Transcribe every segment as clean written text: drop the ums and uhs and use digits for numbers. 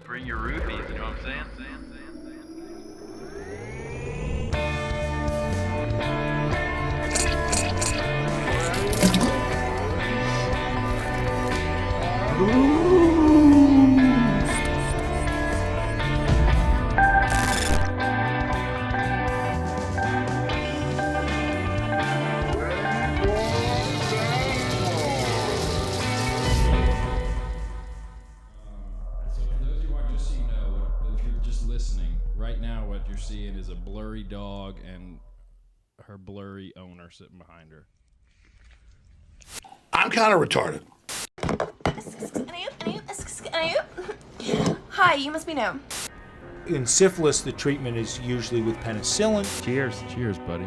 Bring your rupees, you know what I'm saying? Seeing is a blurry dog and her blurry owner sitting behind her. I'm kind of retarded. Hi, you must be new. In syphilis, the treatment is usually with penicillin. Cheers. Cheers, buddy.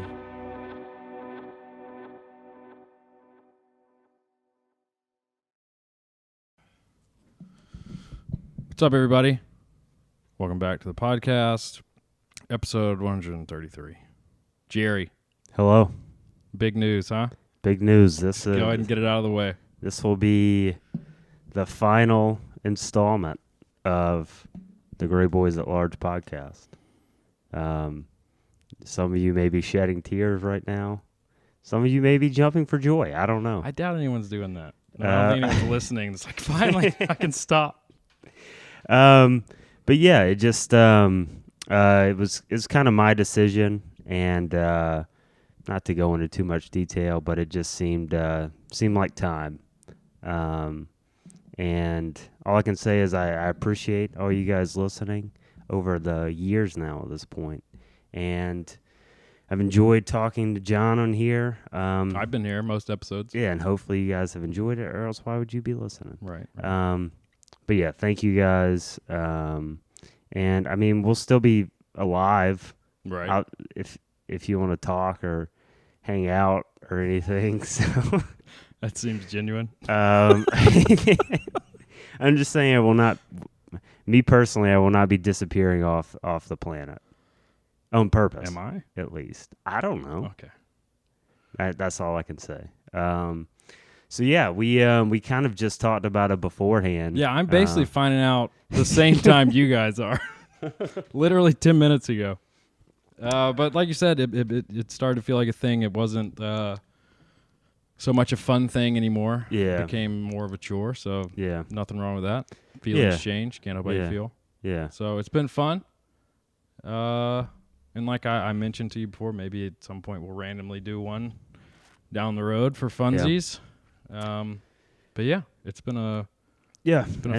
What's up, everybody? Welcome back to the podcast. Episode 133. Jerry. Hello. Big news, huh? Big news. Go ahead and get it out of the way. This will be the final installment of the Greyboys At Large Podcast. Some of you may be shedding tears right now. Some of you may be jumping for joy. I don't know. I doubt anyone's doing that. I don't think anyone's listening. It's like, finally, I can stop. But yeah, it just... it's kind of my decision, and not to go into too much detail, but it just seemed like time. And all I can say is I appreciate all you guys listening over the years now at this point. And I've enjoyed talking to John on here. I've been here most episodes. Yeah, and hopefully you guys have enjoyed it, or else why would you be listening? Right. But yeah, thank you guys. And I mean, we'll still be alive, right? If you want to talk or hang out or anything. So that seems genuine. I'm just saying, I will not. Me personally, I will not be disappearing off the planet on purpose. Am I? At least I don't know. Okay, that's all I can say. So yeah, we kind of just talked about it beforehand. Yeah, I'm basically finding out the same time you guys are. Literally 10 minutes ago. But like you said, it started to feel like a thing. It wasn't so much a fun thing anymore. Yeah. It became more of a chore, so yeah, nothing wrong with that. Feelings change. Can't help how you feel. Yeah. So it's been fun. And like I mentioned to you before, maybe at some point we'll randomly do one down the road for funsies. But yeah, it's been a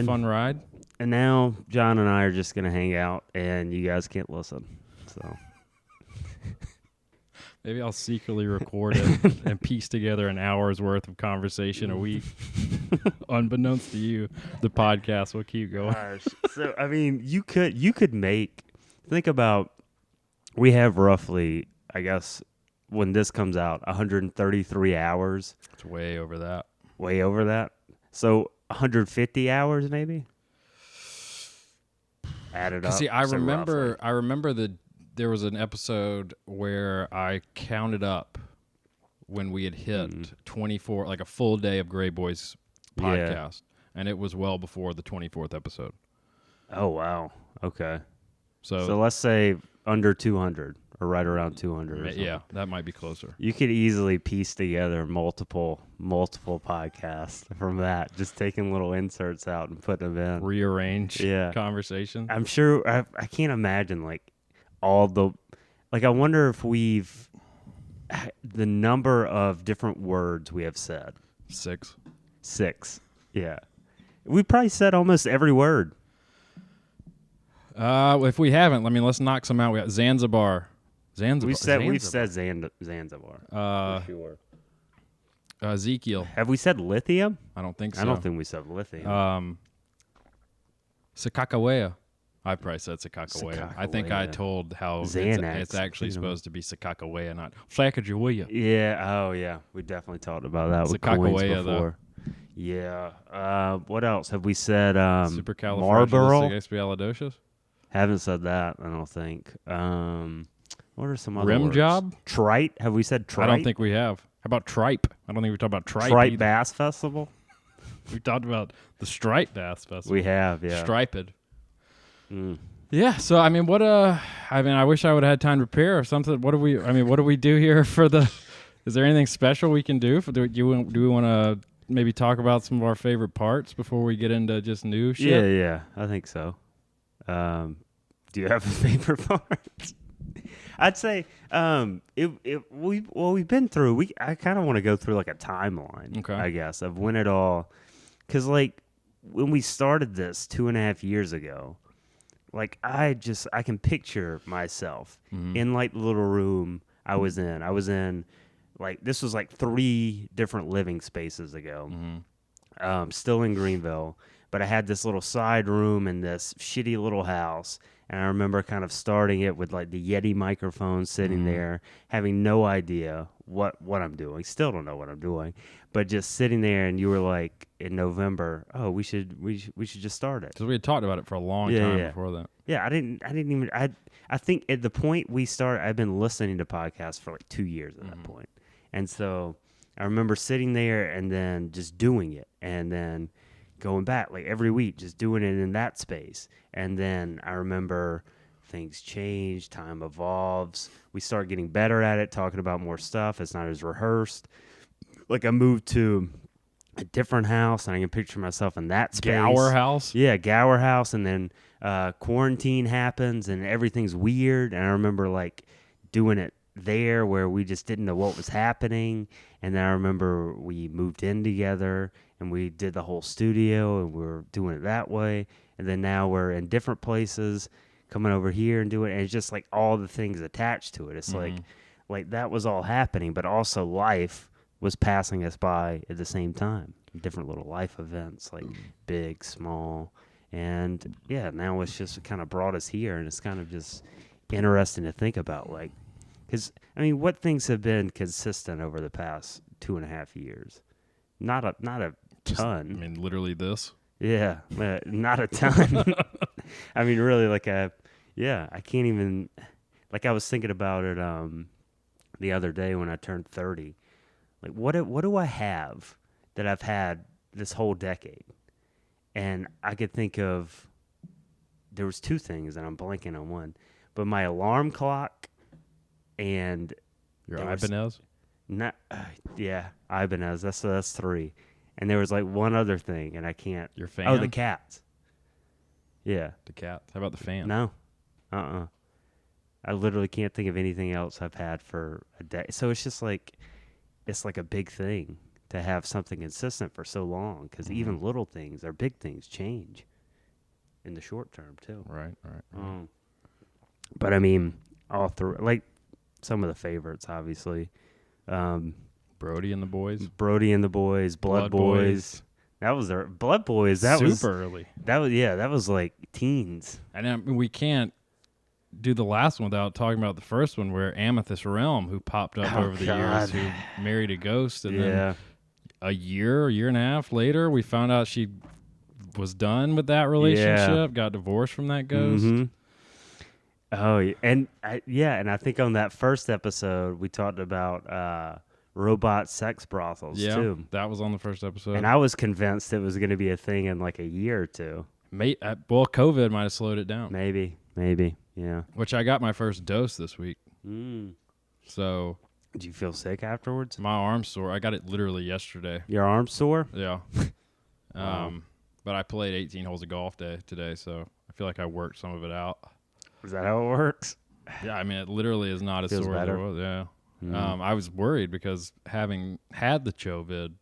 fun ride. And now John and I are just gonna hang out, and you guys can't listen. So maybe I'll secretly record it and piece together an hour's worth of conversation a week. Unbeknownst to you, the podcast will keep going. Gosh. So I mean, you could think about. We have roughly, I guess, when this comes out, 133 hours. It's way over that. Way over that. So 150 hours maybe. Added up. See, I remember that there was an episode where I counted up when we had hit 24, like a full day of Greyboys podcast, and it was well before the 24th episode. Oh wow. Okay. So let's say under 200 or right around 200. Or yeah, that might be closer. You could easily piece together multiple podcasts from that, just taking little inserts out and putting them in. Rearrange conversation. I'm sure, I can't imagine like all the, like I wonder if the number of different words we have said. 6. Yeah. We probably said almost every word. If we haven't, let's knock some out. We got Zanzibar. We've said Zanzibar. For sure. Ezekiel. Have we said lithium? I don't think so. I don't think we said lithium. Sakakawea. I probably said Sakakawea. I think I told how it's actually supposed to be Sakakawea, not Sacagawea. Yeah. Oh, yeah. We definitely talked about that with coins before. Though. Yeah. What else have we said? Supercalifragilisticexpialidocious. Haven't said that. I don't think. What are some other Rim words? job? Trite? Have we said trite? I don't think we have. How about tripe? I don't think we talked about tripe. Trite either. Bass Festival? We talked about the Striped Bass Festival. We have, yeah. Striped. Mm. Yeah, so I mean, I wish I would have had time to prepare or something. What do we do here for the? Is there anything special we can do? Do we want to maybe talk about some of our favorite parts before we get into just new shit? Yeah, I think so. Do you have a favorite part? I'd say we've been through. I kind of want to go through like a timeline, okay. I guess, of when it all, because like when we started this 2.5 years ago, like I can picture myself in like the little room I was in. I was in like this was like 3 different living spaces ago, still in Greenville, but I had this little side room in this shitty little house. And I remember kind of starting it with like the Yeti microphone sitting there, having no idea what I'm doing. Still don't know what I'm doing, but just sitting there. And you were like in November, oh, we should just start it. Because we had talked about it for a long time before that. Yeah, I think at the point we started, I've been listening to podcasts for like 2 years at that point. And so I remember sitting there and then just doing it, and then going back like every week, just doing it in that space. And then I remember things change, time evolves. We start getting better at it, talking about more stuff. It's not as rehearsed. Like I moved to a different house, and I can picture myself in that space. Gower House? Yeah, Gower House. And then quarantine happens, and everything's weird. And I remember like doing it there where we just didn't know what was happening. And then I remember we moved in together, and we did the whole studio, and we were doing it that way. And then now we're in different places, coming over here and doing it. And it's just like all the things attached to it. It's like that was all happening, but also life was passing us by at the same time. Different little life events, like big, small. And yeah, now it's just kind of brought us here, and it's kind of just interesting to think about. Like, because, I mean, what things have been consistent over the past 2.5 years? Not a ton. I mean, literally this. Yeah, not a ton. I mean, really, I can't even. Like, I was thinking about it the other day when I turned 30. Like, what do I have that I've had this whole decade? And I could think of. There was 2 things, and I'm blanking on one. But my alarm clock and your Ibanez. Ibanez. That's 3. And there was like one other thing, and I can't. Your fan? Oh, the cats. Yeah. The cat. How about the fan? No. I literally can't think of anything else I've had for a day. So it's just like, it's like a big thing to have something consistent for so long, because even little things or big things change in the short term too. Right. But I mean, all through, like some of the favorites, obviously. Brody and the Boys. Blood Boys. That was their Blood Boys. That was super early. That was like teens. And I mean, we can't do the last one without talking about the first one, where Amethyst Realm, who popped up over the years, who married a ghost, and then a year and a half later, we found out she was done with that relationship, got divorced from that ghost. Oh, and I think on that first episode we talked about robot sex brothels too. That was on the first episode. And I was convinced it was going to be a thing in like a year or 2. Well, COVID might have slowed it down. Maybe, yeah. Which I got my first dose this week. So. Did you feel sick afterwards? My arm's sore. I got it literally yesterday. Your arm's sore? Yeah. But I played 18 holes of golf today, so I feel like I worked some of it out. Is that how it works? Yeah, I mean, it literally is not as sore as it was. Yeah. I was worried because having had the COVID,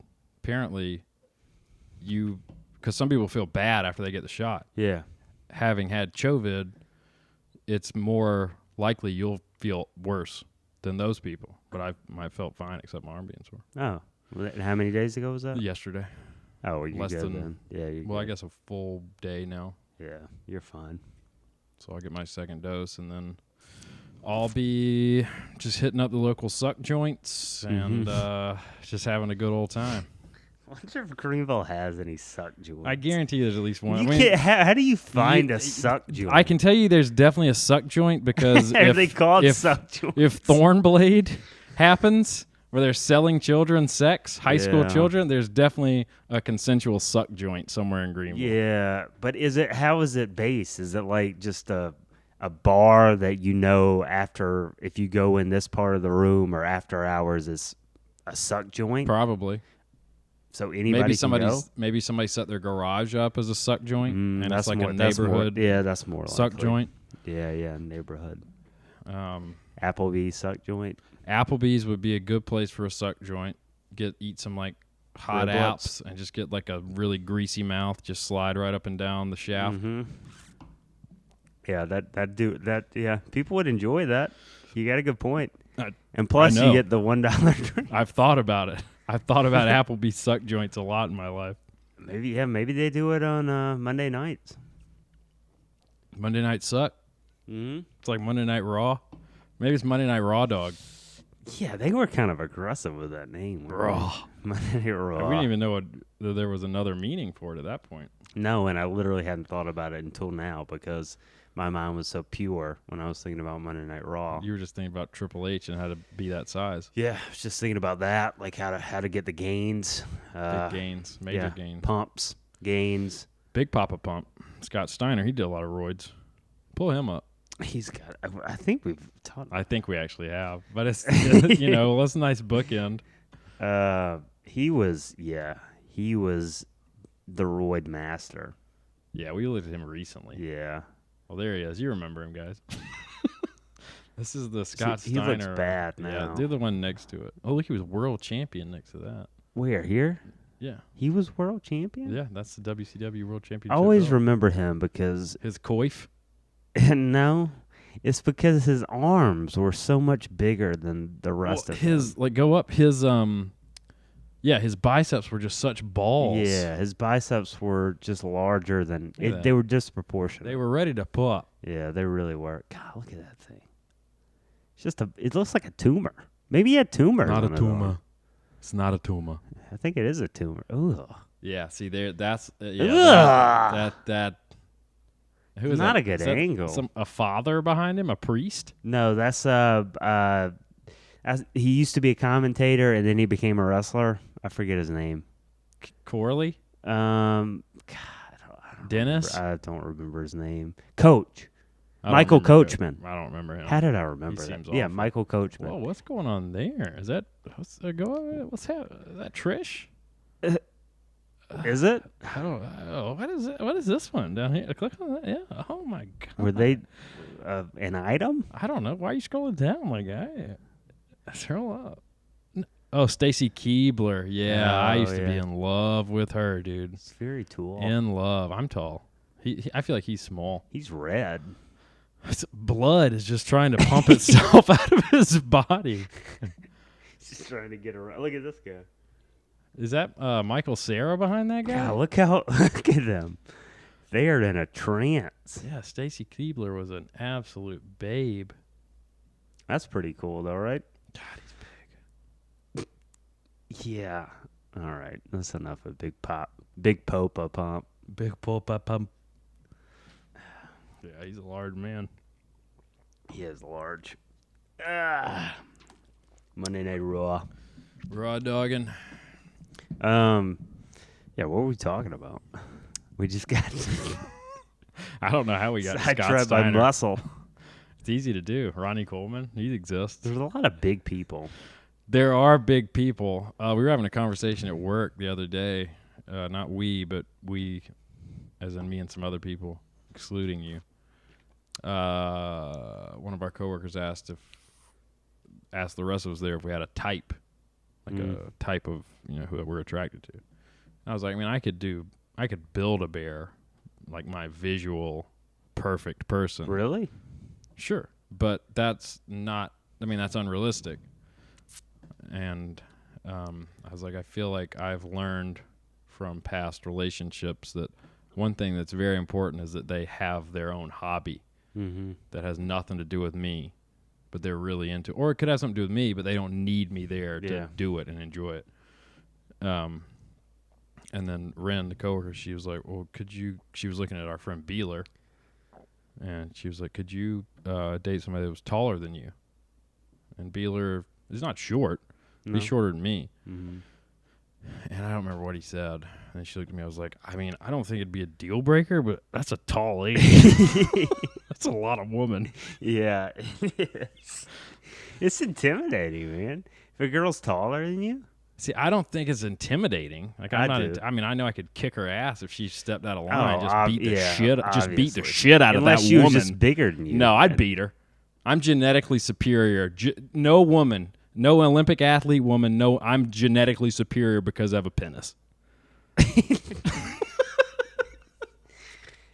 apparently because some people feel bad after they get the shot. Yeah. Having had COVID, it's more likely you'll feel worse than those people. But I felt fine except my arm being sore. Oh. And how many days ago was that? Yesterday. Oh, well, you're Less good than, then. Yeah, you're well, good. I guess a full day now. Yeah, you're fine. So I'll get my second dose, and then I'll be just hitting up the local suck joints and just having a good old time. I wonder if Greenville has any suck joints. I guarantee there's at least one. How do you find a suck joint? I can tell you there's definitely a suck joint because Are they called suck joints? If Thornblade happens, where they're selling children sex, high school Yeah. children, there's definitely a consensual suck joint somewhere in Greenville. Yeah, but how is it based? Is it like just a bar that after, if you go in this part of the room or after hours, is a suck joint? Probably. So anybody can go? Maybe somebody set their garage up as a suck joint, and that's it's like more, a neighborhood that's more suck likely. joint. Yeah, neighborhood. Um, Applebee's suck joint. Applebee's would be a good place for a suck joint. Eat some like hot Rib apps and just get like a really greasy mouth. Just slide right up and down the shaft. Mm-hmm. Yeah, yeah. People would enjoy that. You got a good point. And plus, you get the $1 drink. I've thought about it. I've thought about Applebee's suck joints a lot in my life. Maybe they do it on Monday nights. Monday Night Suck. Mm-hmm. It's like Monday Night Raw. Maybe it's Monday Night Raw Dog. Yeah, they were kind of aggressive with that name. Raw. Monday Night Raw. We didn't even know that there was another meaning for it at that point. No, and I literally hadn't thought about it until now because my mind was so pure when I was thinking about Monday Night Raw. You were just thinking about Triple H and how to be that size. Yeah, I was just thinking about that, like how to get the gains. Big gains. Major gains. Pumps, gains. Big Papa Pump. Scott Steiner, he did a lot of roids. Pull him up. He's got, I think we've taught. I think we actually have. But it's, that's a nice bookend. He was the roid master. Yeah, we looked at him recently. Yeah. Well, there he is. You remember him, guys. This is the Scott Steiner. He looks bad now. Yeah, do the one next to it. Oh, look, he was world champion next to that. Where? Here? Yeah. He was world champion? Yeah, that's the WCW World Championship. I always belt. remember him because... His coif? No. It's because his arms were so much bigger than the rest of him. Go up, his biceps were just such balls. Yeah, his biceps were just larger than... They were disproportionate. They were ready to pop. Yeah, they really were. God, look at that thing. It looks like a tumor. Maybe he had tumors. Not a on his tumor. arm. It's not a tumor. I think it is a tumor. Ugh. Yeah, see there. That's Ugh. that. Who is Not that? a good Is that angle. A father behind him, a priest. No, that's he used to be a commentator and then he became a wrestler. I forget his name. Corley. God, Dennis. I don't remember his name. Coach. I don't Michael remember Coachman. I don't remember him. How did I remember He that? seems Yeah, awful. Michael Coachman. Whoa, what's going on there? Is that what's that Trish? Is it? I don't know. What is it? What is this one down here? Click on that. Yeah. Oh my god. Were they an item? I don't know. Why are you scrolling down, my guy? Scroll up. Oh, Stacy Keebler. Yeah, I used to be in love with her, dude. It's very tall. In love. I'm tall. I feel like he's small. He's red. His blood is just trying to pump itself out of his body. He's just trying to get around. Look at this guy. Is that Michael Cera behind that guy? God, look at them. They are in a trance. Yeah, Stacy Keebler was an absolute babe. That's pretty cool, though, right? God, he's big. Yeah. All right. That's enough of Big Popa Pump. Big Popa Pump. Yeah, he's a large man. He is large. Monday Night Raw. Raw dogging. Yeah, what were we talking about? We just got I don't know how we got Scott sidetracked by Steiner. muscle. It's easy to do. Ronnie Coleman, he exists. There's a lot of big people. There are big people. We were having a conversation at work the other day. Not we, but we, as in me and some other people, excluding you. One of our coworkers asked the rest of us there if we had a type, like a type of who we're attracted to. And I was like, I could build a bear, like my visual perfect person. Really? Sure, but that's not. That's unrealistic. And I was like, I feel like I've learned from past relationships that one thing that's very important is that they have their own hobby that has nothing to do with me, but they're really into, or it could have something to do with me, but they don't need me there to do it and enjoy it. And then Ren, the coworker, she was like, well, she was looking at our friend Beeler, and she was like, could you date somebody that was taller than you? And Beeler is not short, No. He's shorter than me. Mm-hmm. And I don't remember what he said. And then she looked at me. I was like, I mean, I don't think it'd be a deal breaker, but that's a tall lady. That's a lot of woman. Yeah. It's intimidating, man. If a girl's taller than you. See, I don't think it's intimidating. Like I'm I not. do. I mean, I know I could kick her ass if she stepped out of line. Oh, Just beat the yeah, shit. Just beat the obviously. shit out Unless of that she woman. was just bigger than you. No, I'd beat her. I'm genetically superior. No woman, no Olympic athlete woman. No, I'm genetically superior because I have a penis.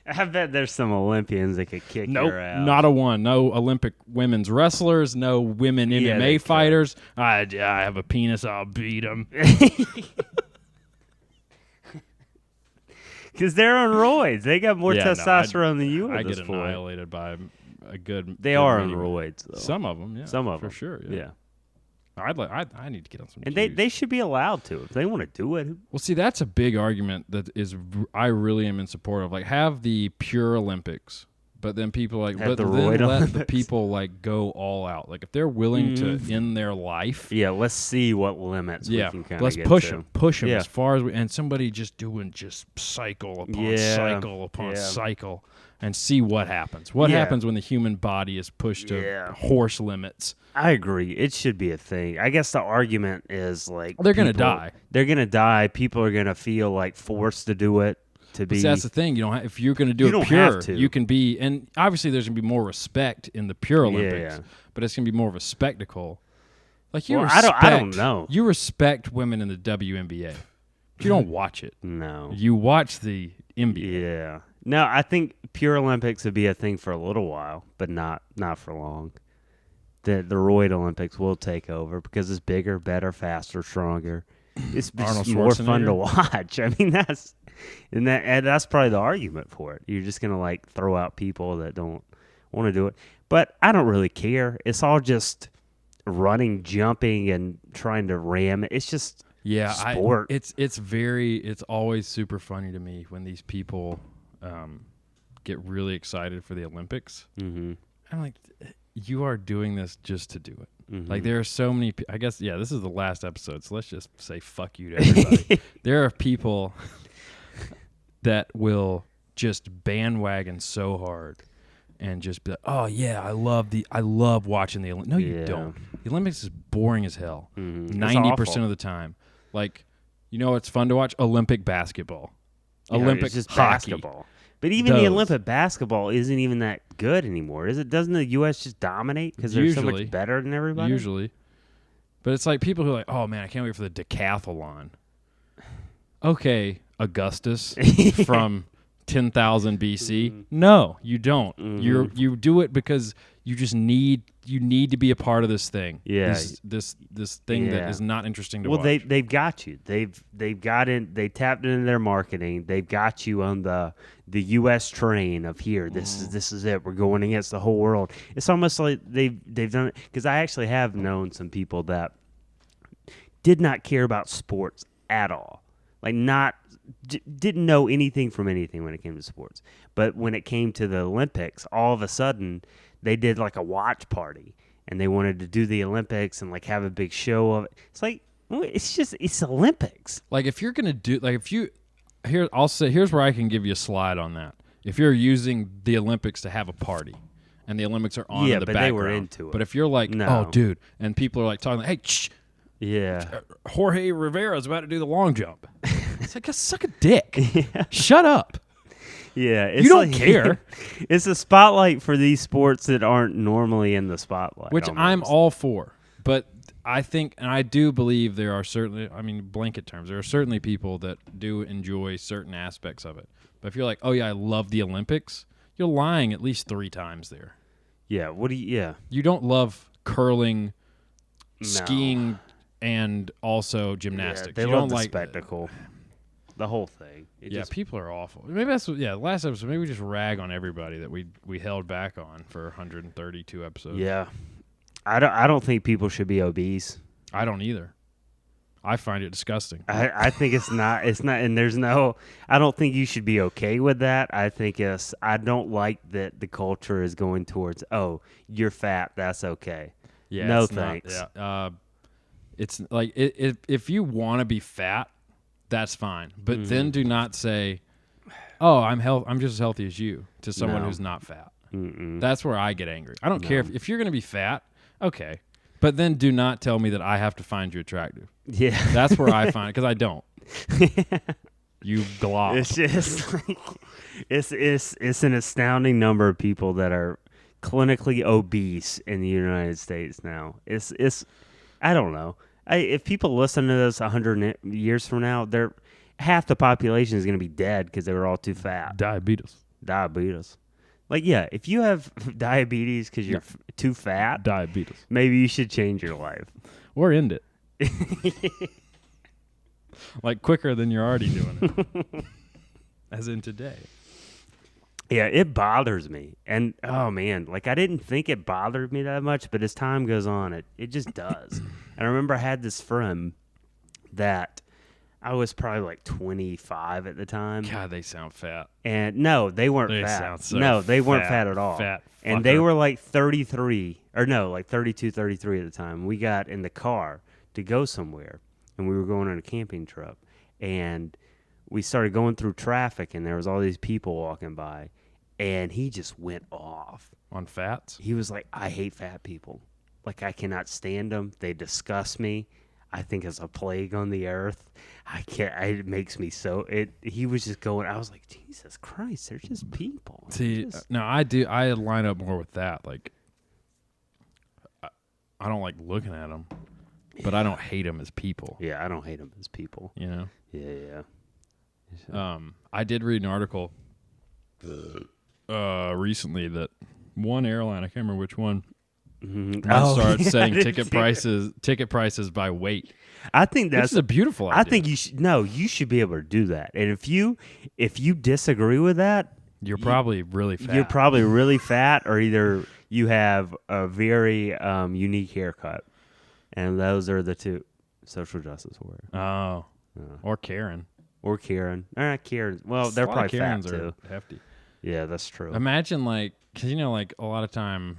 I bet there's some Olympians that could kick Nope, her out. not a one. No Olympic women's wrestlers. No women Yeah, they MMA could. fighters. I have a penis. I'll beat them. Because they're on roids. They got more Yeah, no, testosterone than you at I this get point. annihilated by a good. They good are on many- roids, though. Some of them, yeah. Some of for them. sure. Yeah. I need to get on some. And juice. they should be allowed to. If they want to do it. Well, see, that's a big argument that is I really am in support of. Like, have the pure Olympics, but then people like, Have but the then roid let the Olympics. people like go all out. Like, if they're willing to end their life, Yeah, let's see what limits we yeah, can kind of let's get push to. them Yeah. as far as we. And somebody just doing just cycle upon Yeah, cycle upon yeah. cycle, and see what happens. What Yeah. happens when the human body is pushed to Yeah. horse limits? I agree. It should be a thing. I guess the argument is like They're gonna people- die. They're gonna die. People are gonna feel like forced to do it. To But be see, that's the thing. You don't. If you're going to do You it don't pure, have to. you can be. And obviously, there's going to be more respect in the pure Olympics. Yeah. But it's going to be more of a spectacle. Like you Well, respect. I don't know. You respect women in the WNBA. You don't watch it. no. You watch the NBA. Yeah. No, I think pure Olympics would be a thing for a little while, but not for long. The roid Olympics will take over because it's bigger, better, faster, stronger. It's Arnold just more fun to Schwarzenegger? watch. I mean, that's probably the argument for it. You're just gonna like throw out people that don't want to do it. But I don't really care. It's all just running, jumping, and trying to ram. It's just Yeah, sport. It's always super funny to me when these people get really excited for the Olympics. Mm-hmm. I'm like, you are doing this just to do it. Mm-hmm. Like there are so many. I guess this is the last episode, so let's just say fuck you to everybody. There are people that will just bandwagon so hard and just be like, oh yeah, I love watching the Olympics. No, you Yeah. don't. The Olympics is boring as hell. Mhm. It's 90% awful. of the time. Like, you know what's fun to watch? Olympic basketball. Yeah, Olympic it's just hockey. basketball. But even the Those. Olympic basketball isn't even that good anymore, is it? Doesn't the U.S. just dominate because they're so Usually. much better than everybody? Usually. But it's like people who are like, oh man, I can't wait for the decathlon. Okay, Augustus from 10,000 BC. No, you don't. You do it because you just need to be a part of this thing. Yeah. This thing that Yeah. is not interesting to Well, watch. they've got you. They've got in. They tapped into their marketing. They've got you on the U.S. train of here. This is it. We're going against the whole world. It's almost like they've done it because I actually have known some people that did not care about sports at all. Like didn't know anything from anything when it came to sports. But when it came to the Olympics, all of a sudden they did like a watch party and they wanted to do the Olympics and like have a big show of it. It's like it's Olympics. Like if you're gonna do here's where I can give you a slide on that. If you're using the Olympics to have a party, and the Olympics are on Yeah, in the but background, they were into it. But if you're like, No. oh dude, and people are like talking, hey, shh, Yeah. Jorge Rivera's about to do the long jump. It's like, suck a dick. Shut up. Yeah. It's You don't like- care. It's a spotlight for these sports that aren't normally in the spotlight. Which I'm almost. all for. But I think, and I do believe there are certainly, I mean, blanket terms, there are certainly people that do enjoy certain aspects of it. But if you're like, oh yeah, I love the Olympics, you're lying at least 3 times there. Yeah. What do you? Yeah. You don't love curling, No. skiing, and also gymnastics. Yeah, they you love don't the like spectacle. The whole thing. It Yeah, just- people are awful. Maybe that's last episode. Maybe we just rag on everybody that we held back on for 132 episodes. Yeah. I don't think people should be obese. I don't either. I find it disgusting. I think it's not, and there's no, I don't think you should be okay with that. I think I don't like that the culture is going towards, oh, you're fat, that's okay. Yeah, No it's not- thanks. yeah, It's like if you want to be fat, that's fine. But then do not say, "Oh, I'm just as healthy as you," to someone who's not fat. That's where I get angry. I don't care if you're going to be fat, okay. But then do not tell me that I have to find you attractive. Yeah. That's where I find it, because I don't. You glob. It's just like, it's an astounding number of people that are clinically obese in the United States now. It's I don't know. If people listen to this 100 years from now, half the population is going to be dead because they were all too fat. Diabetes. Like, yeah, if you have diabetes because you're too fat, Diabetes. maybe you should change your life. Or end it. Like quicker than you're already doing it. As in today. Yeah, it bothers me. And, oh, man, like, I didn't think it bothered me that much, but as time goes on, it just does. And I remember I had this friend that I was probably like 25 at the time. God, they sound fat. And, no, they weren't They fat. sound so No, they weren't fat, fat at all. fat And they fucker. were like 33, or no, like 32, 33 at the time. We got in the car to go somewhere, and we were going on a camping trip. And we started going through traffic, and there was all these people walking by. And he just went off. On fats? He was like, I hate fat people. Like, I cannot stand them. They disgust me. I think it's a plague on the earth. I can't, it makes me so, he was just going, I was like, Jesus Christ, they're just people. See, no, I line up more with that. Like, I don't like looking at them, but I don't hate them as people. Yeah, I don't hate them as people. You know? Yeah. I did read an article recently that one airline, I can't remember which one, might start setting ticket prices by weight. I think This that's is a beautiful idea. I think you should be able to do that. And if you disagree with that, you're probably really fat. You're probably really fat, or either you have a very unique haircut. And those are the two social justice warriors. Oh. Or Karen. Or Karen. Karen. Well, they're A lot of probably fat Karens too. are hefty. Yeah, that's true. Imagine, like, because, you know, like, a lot of time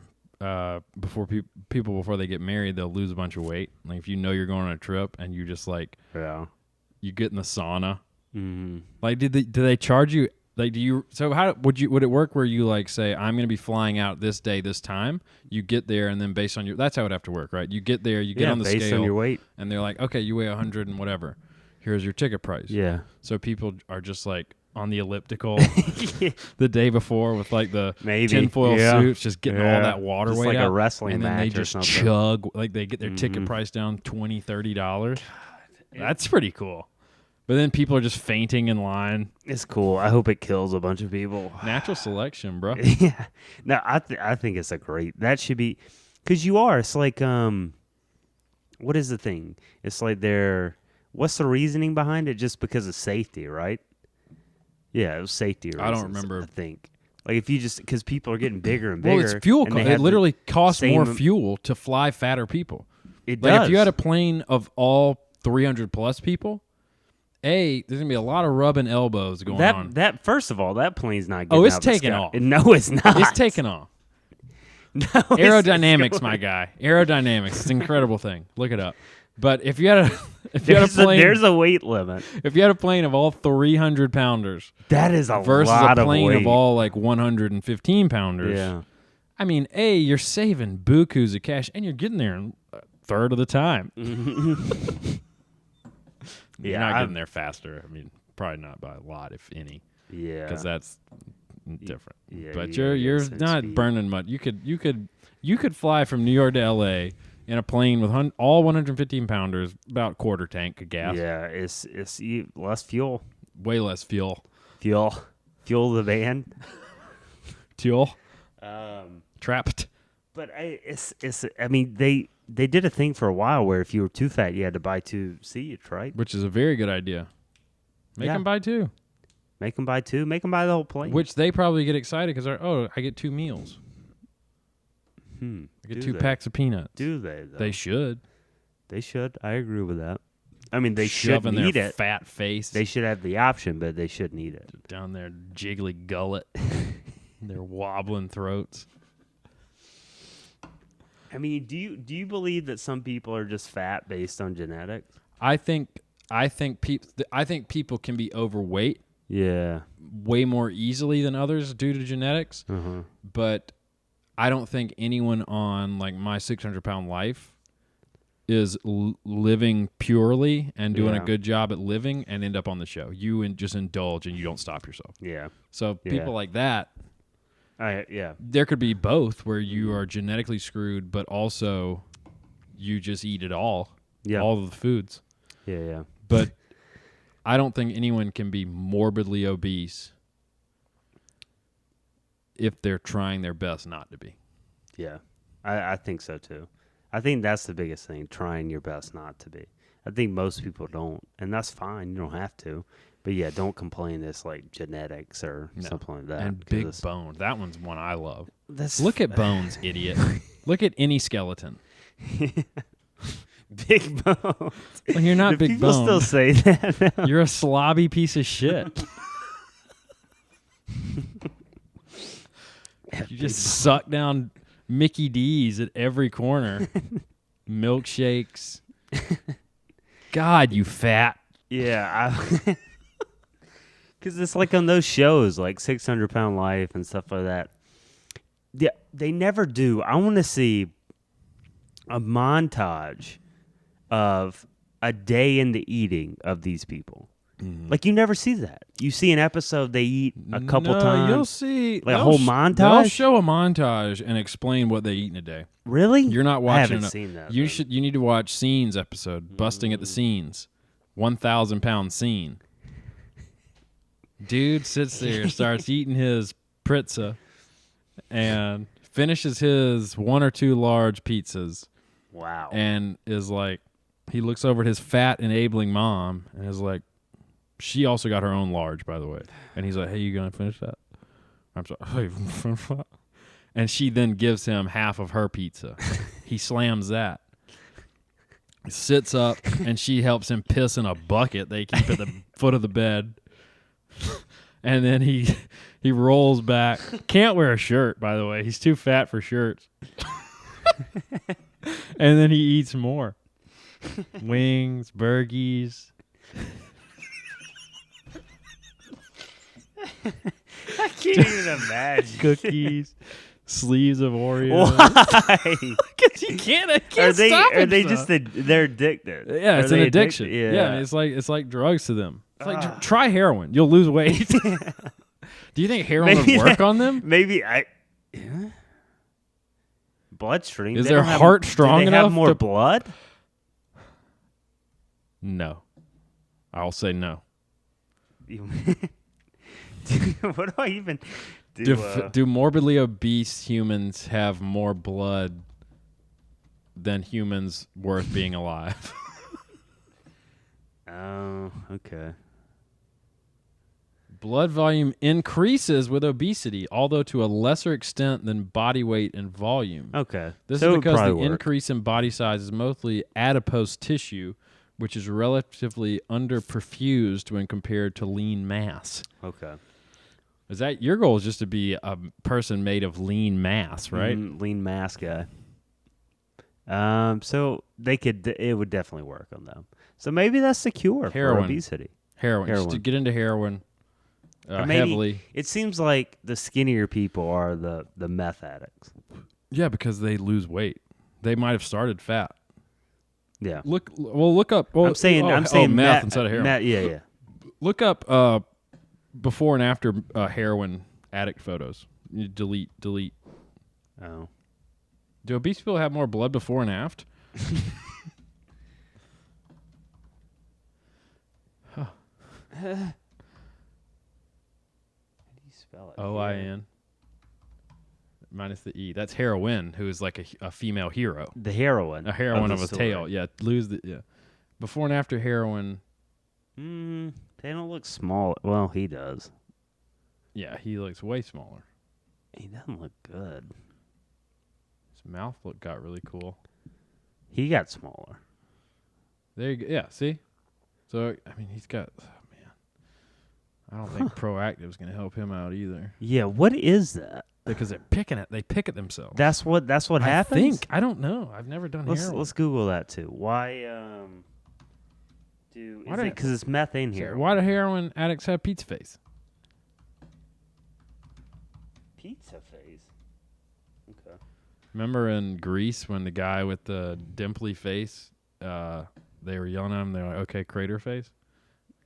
before people before they get married, they'll lose a bunch of weight. Like, if you know you're going on a trip and you just, like, you get in the sauna. Mm-hmm. Like, do they charge you? Like, how would it work where you, like, say, I'm going to be flying out this day, this time? You get there, and then based on that's how it would have to work, right? You get there, you get on the based scale. on your weight. And they're like, okay, you weigh 100 and whatever. Here's your ticket price. Yeah. So people are just, like, on the elliptical the day before with, like, the tinfoil suits, just getting all that water just weight like out. a wrestling and then match they just or something. chug, like, they get their ticket price down $20, $30. That's pretty cool. But then people are just fainting in line. It's cool. I hope it kills a bunch of people. Natural selection, bro. Yeah. No, I think it's that should be, because it's like, what is the thing? It's like what's the reasoning behind it? Just because of safety, right? Yeah, it was safety reasons, I don't remember. I think. Like, if you because people are getting bigger and bigger. Well, it's fuel. It literally costs more same- fuel to fly fatter people. It Like, does. if you had a plane of all 300 plus people, there's going to be a lot of rubbing elbows going on. That first of all, that plane's not getting it's out of the taking sky. off. No, it's not. It's taking off. No, Aerodynamics, my guy. Aerodynamics. It's an incredible thing. Look it up. But if you had a plane, there's a weight limit. if you had a plane of all 300 pounders That is a versus lot a plane of weight. of all like 115 pounders, Yeah. I mean, you're saving bukus of cash, and you're getting there in a third of the time. You're not getting there faster. I mean, probably not by a lot, if any. Yeah. Because that's different. Yeah, But you you're gotta get not speed. burning much. You could fly from New York to L.A. in a plane with all 115 pounders, about quarter tank of gas. Yeah, it's less fuel. Way less fuel. Fuel the band. Fuel. Trapped. But I mean, they did a thing for a while where if you were too fat, you had to buy 2 seats, right? Which is a very good idea. Make them buy 2. Make them buy 2. Make them buy the whole plane. Which they probably get excited because I get 2 meals. I get 2 packs of peanuts. Do they, though? They should. They should. I agree with that. I mean, they Shove in should need their it. fat face. They should have the option, but they should need it. Down their jiggly gullet. Their wobbling throats. I mean, do you believe that some people are just fat based on genetics? I think people can be overweight Yeah. way more easily than others due to genetics. But I don't think anyone on like my 600-pound life is living purely and doing a good job at living and end up on the show. You just indulge and you don't stop yourself. Yeah. So people like that, yeah. there could be both where you are genetically screwed, but also you just eat it all. Yeah. All of the foods. Yeah. But I don't think anyone can be morbidly obese if they're trying their best not to be. Yeah. I think so too. I think that's the biggest thing, trying your best not to be. I think most people don't, and that's fine. You don't have to. But yeah, don't complain it's like genetics or something like that. And big bone. That one's one I love. Look at bones, idiot. Look at any skeleton. Big bone. Well, you're not big people bone. Still say that. You're a slobby piece of shit. You just suck down Mickey D's at every corner. Milkshakes. God, you fat. Yeah. Because it's like on those shows, like 600-Pound Life and stuff like that. Yeah, they never do. I want to see a montage of a day in the eating of these people. Like, you never see that. You see an episode, they eat a couple times. You'll see. Like a whole montage? They'll show a montage and explain what they eat in a day. Really? You're not watching. I haven't seen that. You need to watch Scenes episode, Busting at the Scenes, 1,000-pound scene. Dude sits there, starts eating his pizza, and finishes his 1 or 2 large pizzas. Wow. And is like, he looks over at his fat, enabling mom, and is like, she also got her own large, by the way. And he's like, hey, you going to finish that? I'm sorry. And she then gives him half of her pizza. He slams that. He sits up, and she helps him piss in a bucket they keep at the foot of the bed. And then he rolls back. Can't wear a shirt, by the way. He's too fat for shirts. And then he eats more. Wings, burgies. I can't even imagine. Cookies. Sleeves of Oreos. Why? Because he can't stop Are they himself. they're addicted? Yeah, it's Are an they addiction. addicted? Yeah, it's like drugs to them. It's like try heroin. You'll lose weight. Do you think heroin would work on them? Maybe bloodstream. Is They their don't have- heart strong do they enough have more to- blood? No. I'll say no. What do I even do? Do morbidly obese humans have more blood than humans worth being alive? Oh, okay. Blood volume increases with obesity, although to a lesser extent than body weight and volume. Okay. This So it is would because the probably work. increase in body size is mostly adipose tissue, which is relatively underperfused when compared to lean mass. Okay. Is that your goal? Is just to be a person made of lean mass, right? Lean mass guy. So it would definitely work on them. So maybe that's the cure for obesity. Heroin. Just to get into heroin Maybe, heavily. It seems like the skinnier people are the meth addicts. Yeah, because they lose weight. They might have started fat. Yeah. Look up. Well, I'm saying meth meth instead of heroin. Yeah. Look up before and after heroin addict photos. You delete. Oh. Do obese people have more blood before and after? How do you spell it? OIN. Minus the E. That's heroin, who is like a female hero. The heroine. A heroine of the a story. tail. Yeah. Before and after heroin. They don't look small. Well, he does. Yeah, he looks way smaller. He doesn't look good. His mouth got really cool. He got smaller. There you go. Yeah, see? So, I mean, he's got... Oh, man. I don't think Proactive's going to help him out either. Yeah, what is that? because they're picking it. They pick at themselves. That's what I happens. think. I don't know. I've never done heroin. Let's Google that too. Why is it because it's methane here? Why do heroin addicts have pizza face? Pizza face. Okay. Remember in Greece when the guy with the dimply face, they were yelling at him. They're like, "Okay, crater face."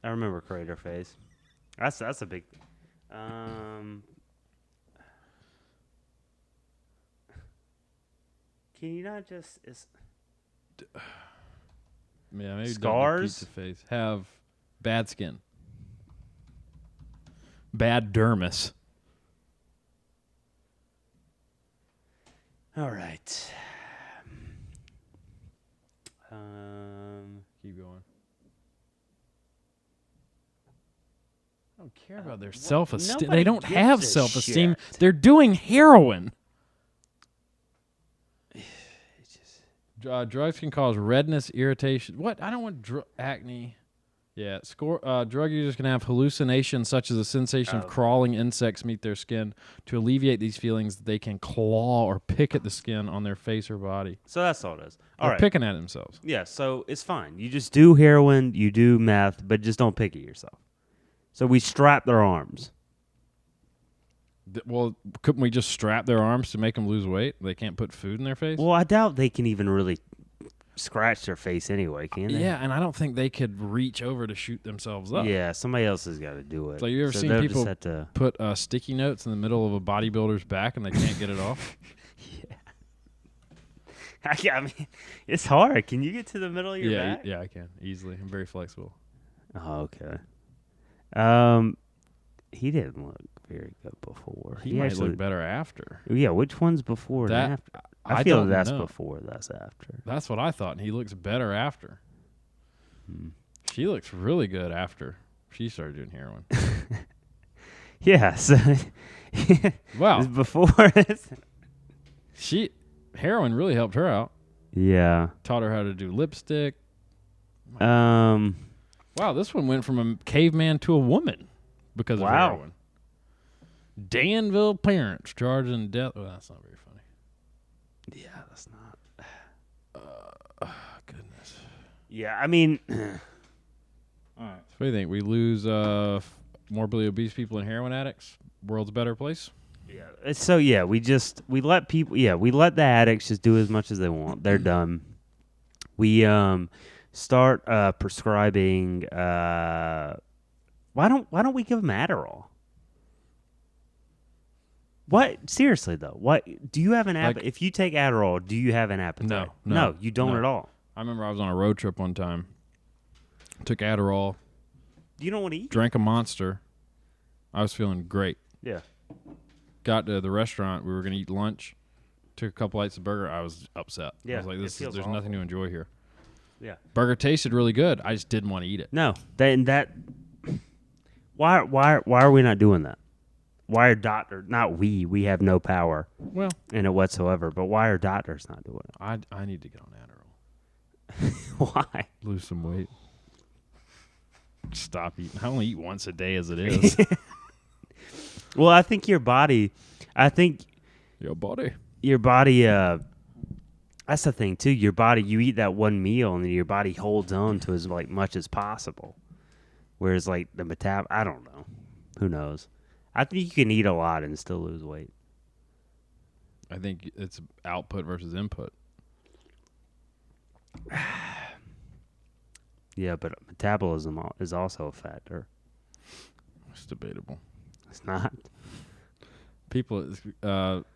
I remember crater face. That's a big thing. Can you not just Yeah, maybe scars? Pizza face have bad skin, bad dermis. All right. Keep going. I don't care about their self-esteem. nobody They don't gives have a self-esteem. shit. They're doing heroin. Drugs can cause redness, irritation. What? I don't want acne. Yeah, drug users can have hallucinations such as a sensation of crawling insects meet their skin. To alleviate these feelings, they can claw or pick at the skin on their face or body. So that's all it is. All Or right. picking at themselves. Yeah, so it's fine. You just do heroin, you do meth, but just don't pick at yourself. So we strap their arms. Well, couldn't we just strap their arms to make them lose weight? They can't put food in their face? Well, I doubt they can even really scratch their face anyway, can they? Yeah, and I don't think they could reach over to shoot themselves up. Yeah, somebody else has got to do it. So you ever seen they'll people just have to put sticky notes in the middle of a bodybuilder's back and they can't get it off? I mean, it's hard. Can you get to the middle of your back? Yeah, I can easily. I'm very flexible. Oh, okay. He didn't look very good before. He might look better after. Yeah, which one's before That- and after? I feel don't that's know. before, that's after. That's what I thought, and he looks better after. She looks really good after she started doing heroin. Yeah, so Wow. it's before. Heroin really helped her out. Yeah. Taught her how to do lipstick. Um. Wow, this one went from a caveman to a woman because of Wow. heroin. Danville parents charged in death. Well, that's not very funny. Yeah, that's not. Goodness. Yeah, I mean, All right. So what do you think? We lose morbidly obese people and heroin addicts? World's a better place? yeah. So yeah, we let people. Yeah, we let the addicts just do as much as they want. They're done. We start prescribing. Why don't we give them Adderall? What seriously though? What do you have an appetite? If you take Adderall, do you have an appetite? No, you don't no. at all. I remember I was on a road trip one time. Took Adderall, You don't want to eat. drank a Monster. I was feeling great. Yeah. Got to the restaurant. We were going to eat lunch. Took a couple bites of burger. I was upset. I Yeah, was like, it feels there's awful. nothing to enjoy here. Yeah. Burger tasted really good. I just didn't want to eat it. No. Why are we not doing that? Why are doctors? Not we. We have no power Well, in it whatsoever. But why are doctors not doing I need to get on Adderall. it? Why? Lose some weight. Stop eating. I only eat once a day as it is. Well, I think your body. Your body. That's the thing too. Your body. You eat that one meal, and then your body holds on to as much as possible. Whereas like the I don't know. Who knows? I think you can eat a lot and still lose weight. I think it's output versus input. Yeah, but metabolism is also a factor. It's debatable. It's not. People,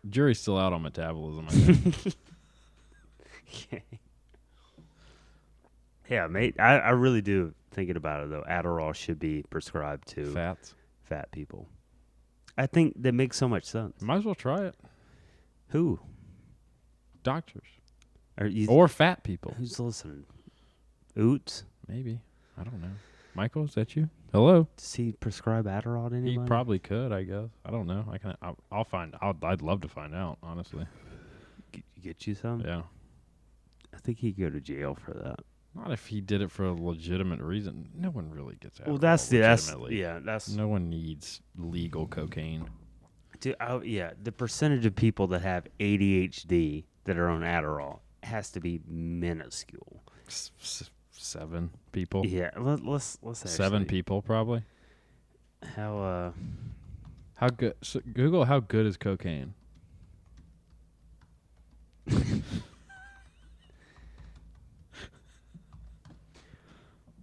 jury's still out on metabolism, I think. Yeah, mate. I really do. Thinking about it though, Adderall should be prescribed to Fats. fat people. I think that makes so much sense. Might as well try it. Who? Doctors. You, Or fat people. who's listening? Oots? Maybe. I don't know. Michael, is that you? Hello? Does he prescribe Adderall to anybody? He probably could, I guess. I don't know. I'll find out. I'd love to find out, honestly. Get you some? Yeah. I think he'd go to jail for that. Not if he did it for a legitimate reason. No one really gets out. Well, that's legitimately. yeah, that's No one needs legal cocaine. the percentage of people that have ADHD that are on Adderall has to be minuscule. 7 people. Yeah, let's actually, 7 people probably. How good? So Google how good is cocaine.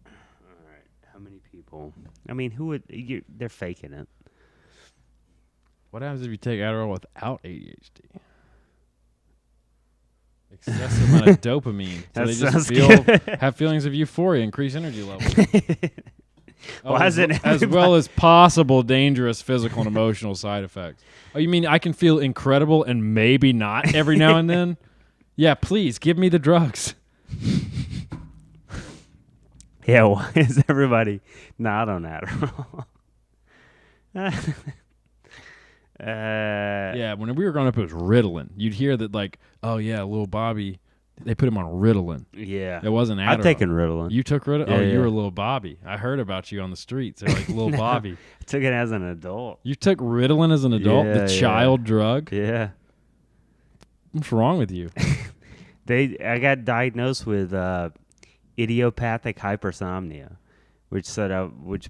All right, how many people? I mean, who would? They're faking it. What happens if you take Adderall without ADHD? Excessive amount of dopamine. So That they sounds just have feelings of euphoria, increase energy levels. Why is it as well as possible dangerous physical and emotional side effects. Oh, you mean I can feel incredible and maybe not every now and then? Yeah, please give me the drugs. Yeah, why is everybody not on Adderall? Yeah, when we were growing up, it was Ritalin. You'd hear that, like, oh yeah, little Bobby, they put him on Ritalin. Yeah, It wasn't Adderall. I've taken Ritalin. You took Ritalin? Yeah, Oh, you yeah. were little Bobby. I heard about you on the streets. They're like, little Bobby. I took it as an adult. You took Ritalin as an adult? Yeah, the yeah. child drug? Yeah, What's wrong with you? I got diagnosed with idiopathic hypersomnia, which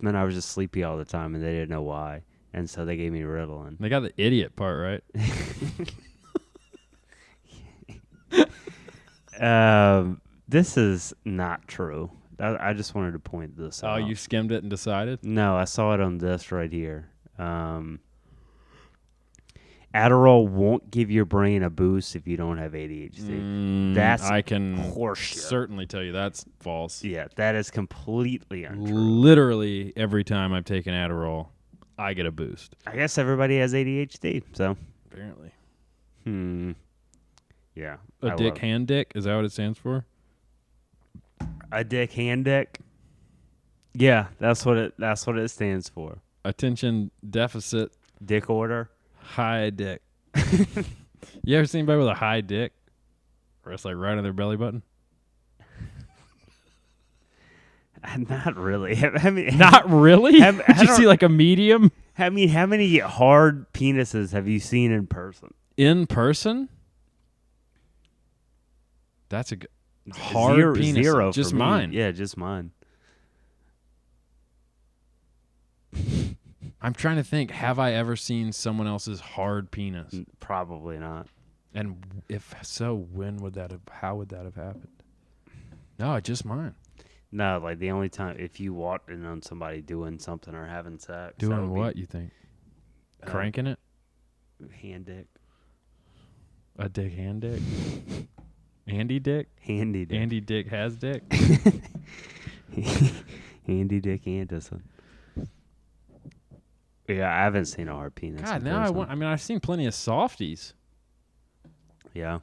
meant I was just sleepy all the time, and they didn't know why, and so they gave me Ritalin. They got the idiot part right. This is not true. I just wanted to point this Oh, out. you skimmed it and decided? No, I saw it on this right here. Adderall won't give your brain a boost if you don't have ADHD. That's I can horseshit. certainly tell you that's false. Yeah, that is completely untrue. Literally every time I've taken Adderall, I get a boost. I guess everybody has ADHD, so. Apparently. Yeah. A dick hand dick? Is that what it stands for? A dick hand dick? Yeah, that's what it stands for. Attention deficit Dick order? high dick. You ever seen anybody with a high dick? Or it's like right on their belly button? Not really. I mean, Not really? I Did you don't- see like a medium? I mean, how many hard penises have you seen in person? In person? That's a good hard Zero, penis. zero Just for me. mine. Yeah, just mine. I'm trying to think. Have I ever seen someone else's hard penis? Probably not. And if so, how would that have happened? No, just mine. No, like the only time if you walked in on somebody doing something or having sex. that Doing would be what, you think? Cranking it? Hand dick. A dick hand dick? Andy dick? Handy dick. Andy dick has dick? Handy Dick Anderson. Yeah, I haven't seen a hard penis. God, in now person. I've seen plenty of softies. Yeah.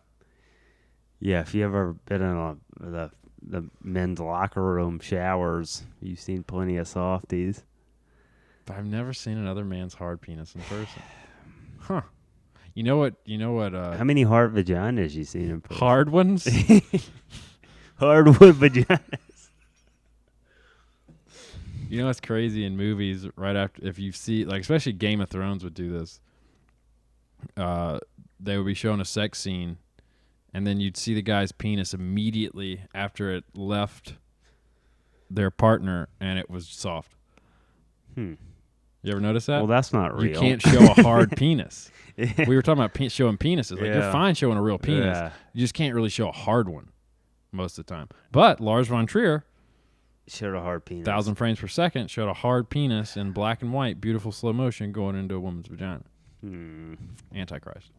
Yeah, if you ever been in the men's locker room showers, you've seen plenty of softies. But I've never seen another man's hard penis in person. Huh. You know what? How many hard vaginas you seen in person? Hard ones? Hardwood vaginas. You know what's crazy in movies? Right after, if you see, like, especially Game of Thrones would do this. They would be showing a sex scene, and then you'd see the guy's penis immediately after it left their partner, and it was soft. You ever notice that? Well, that's not real. You can't show a hard penis. We were talking about showing penises. Like, you're Yeah. fine showing a real penis. Yeah. You just can't really show a hard one most of the time. But Lars von Trier, Showed a hard penis. 1,000 frames per second, showed a hard penis in black and white, beautiful slow motion going into a woman's vagina. Antichrist.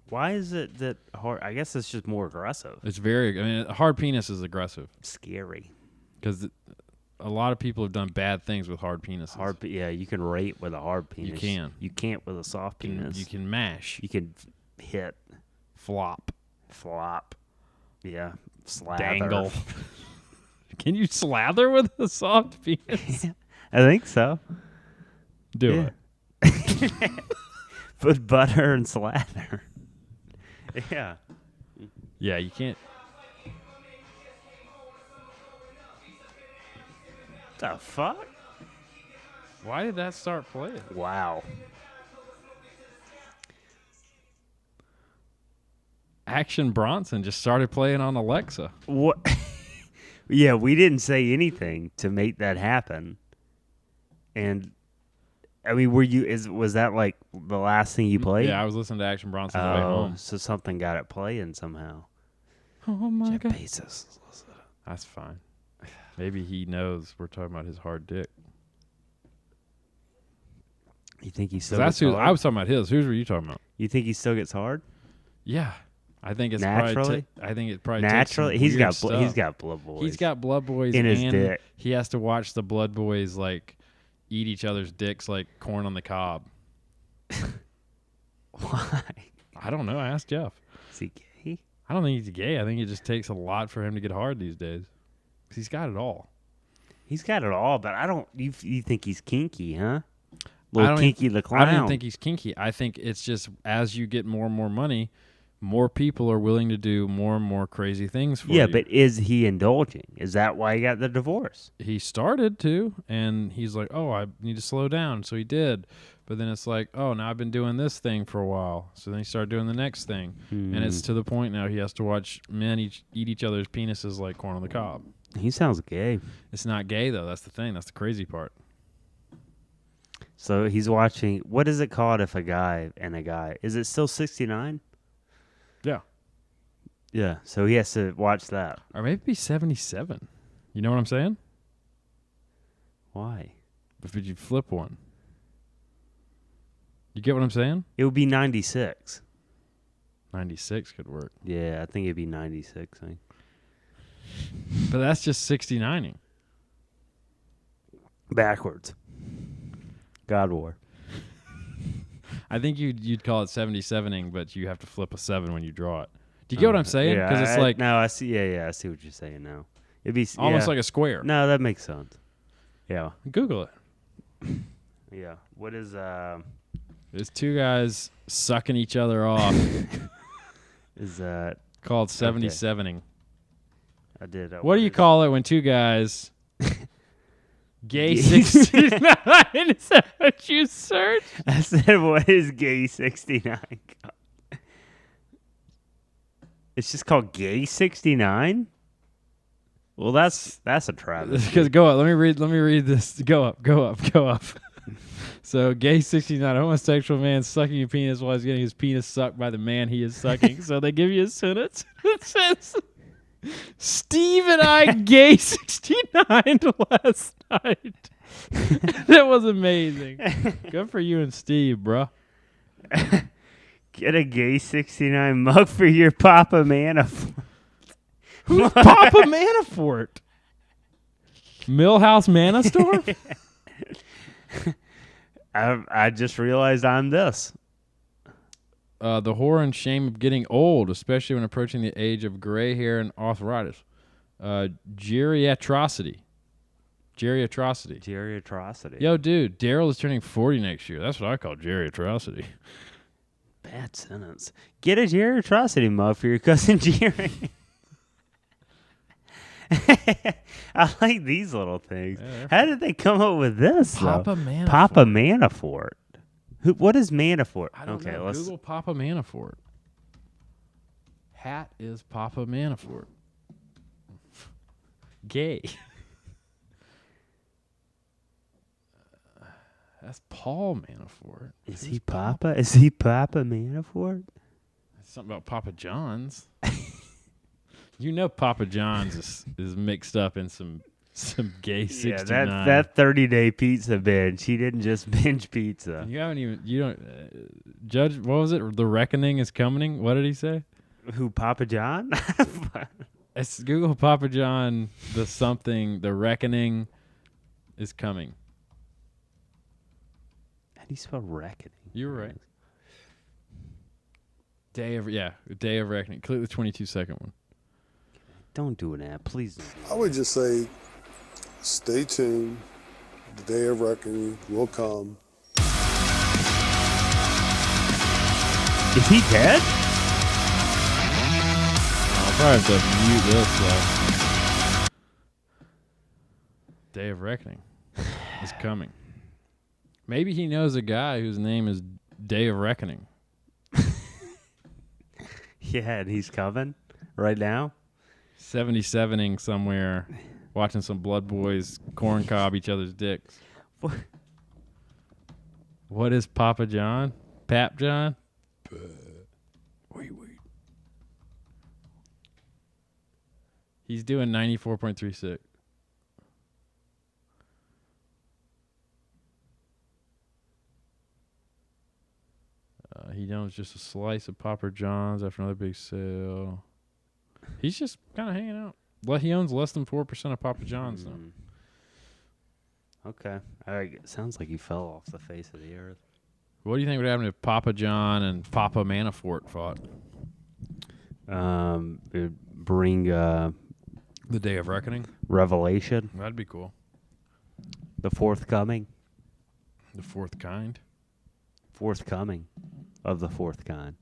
Why is it that hard? I guess it's just more aggressive. It's a hard penis is aggressive Scary. because a lot of people have done bad things with hard penises. Yeah, you can rate with a hard penis. can. You can't with a soft penis. You can mash, You can hit, flop, flop. Yeah, slather. dangle. Can you slather with a soft penis? I think so. Do Yeah. it. Put butter and slather. Yeah. Yeah, you can't. The fuck? Why did that start playing? Wow. Action Bronson just started playing on Alexa. What? Yeah, we didn't say anything to make that happen. And I mean, was that like the last thing you played? Yeah, I was listening to Action Bronson on the way home. So something got it playing somehow. Oh my Jeff God. Bezos. That's fine. Maybe he knows we're talking about his hard dick. You think he still That's gets who hard? I was talking about. Whose were you talking about? You think he still gets hard? Yeah, I think it's Naturally? I think it probably Naturally, takes some he's weird got stuff. blood boys. He's got blood boys in his and dick. he has to watch the blood boys like eat each other's dicks like corn on the cob. Why? I don't know. I asked Jeff. Is he gay? I don't think he's gay. I think it just takes a lot for him to get hard these days. 'Cause he's got it all. He's got it all, but I don't. You think he's kinky, huh? I Little don't kinky the clown. I don't think he's kinky. I think it's just as you get more and more money, more people are willing to do more and more crazy things for you. Yeah, but is he indulging? Is that why he got the divorce? He started to, and he's like, oh, I need to slow down. So he did. But then it's like, oh, now I've been doing this thing for a while. So then he started doing the next thing. And it's to the point now he has to watch men eat each other's penises like corn on the cob. He sounds gay. It's not gay, though. That's the thing. That's the crazy part. So he's watching. What is it called if a guy and a guy? Is it still 69? Yeah. Yeah. So he has to watch that. Or maybe be 77. You know what I'm saying? Why? If you flip one. You get what I'm saying? It would be 96. 96 could work. Yeah, I think it'd be 96. I think. But that's just 69ing. Backwards. God War. I think you'd call it 77ing, but you have to flip a 7 when you draw it. Do you get what I'm saying? Yeah, Because it's like no, I see. Yeah, I see what you're saying now. It'd be almost like a square. No, that makes sense. Yeah, Google it. yeah. What is There's two guys sucking each other off is that? called 77ing. I did. What do you call it when two guys gay Gay 69? Is that what you searched? I said, what is gay 69? It's just called gay 69. Well, that's a travesty. Because go up. Let me read this. Go up. So, gay 69, a homosexual man sucking a penis while he's getting his penis sucked by the man he is sucking. So they give you a sentence that says, Steve and I gay 69 last night. That was amazing. Good for you and Steve, bro. Get a gay 69 mug for your Papa Manafort. Who's Papa Manafort? Millhouse Manastor? I just realized I'm this. The horror and shame of getting old, especially when approaching the age of gray hair and arthritis. Geriatrocity. Geriatrocity. Yo, dude, Daryl is turning 40 next year. That's what I call geriatrocity. Bad sentence. Get a geriatrocity mug for your cousin Jerry. I like these little things. Yeah, how did they come up with this? Papa Manafort. Papa Manafort. What is Manafort? I don't okay, know. let's Google Papa Manafort. Hat is Papa Manafort. Gay. That's Paul Manafort. Is he Papa? Is he Papa Manafort? That's something about Papa John's. You know Papa John's is mixed up in some gay 69. Yeah, that 30-day pizza binge. He didn't just binge pizza. You don't Judge, what was it? The Reckoning is coming. What did he say? Who, Papa John? It's Google Papa John, the Reckoning is coming. How do you spell reckoning? You were right. Day of Reckoning. Click the 22-second one. Don't do an ad, please. I would just say, stay tuned. The day of reckoning will come. Is he dead? I'll probably have to mute this, though. Day of Reckoning is coming. Maybe he knows a guy whose name is Day of Reckoning. Yeah, and he's coming right now. 77ing somewhere, watching some blood boys corn cob each other's dicks. What is Papa John? Pap John? Wait. He's doing 94.36. He owns just a slice of Papa John's after another big sale. He's just kind of hanging out. Well, he owns less than 4% of Papa John's, though. Okay. All right. Sounds like he fell off the face of the earth. What do you think would happen if Papa John and Papa Manafort fought? It'd bring The Day of Reckoning? revelation, That'd be cool. the forthcoming The fourth kind? of the fourth kind.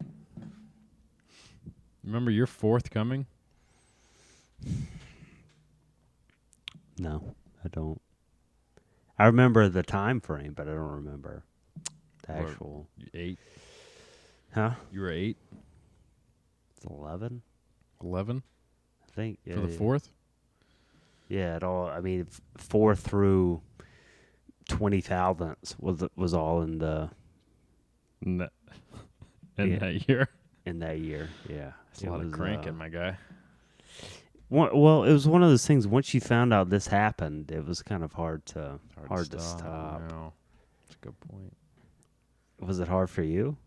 Remember your fourth coming? No, I don't. I remember the time frame, but I don't remember the What? actual. 8? Huh? You were 8? It's 11, 11? I think. Yeah, For the yeah. fourth? Yeah, it all. I mean, 4 through 20 thousandths was all in the In Yeah. that year? in that year. Yeah, It's a lot of cranking, my guy. Well, it was one of those things. Once you found out this happened, it was kind of hard to stop. No. That's a good point. Was it hard for you?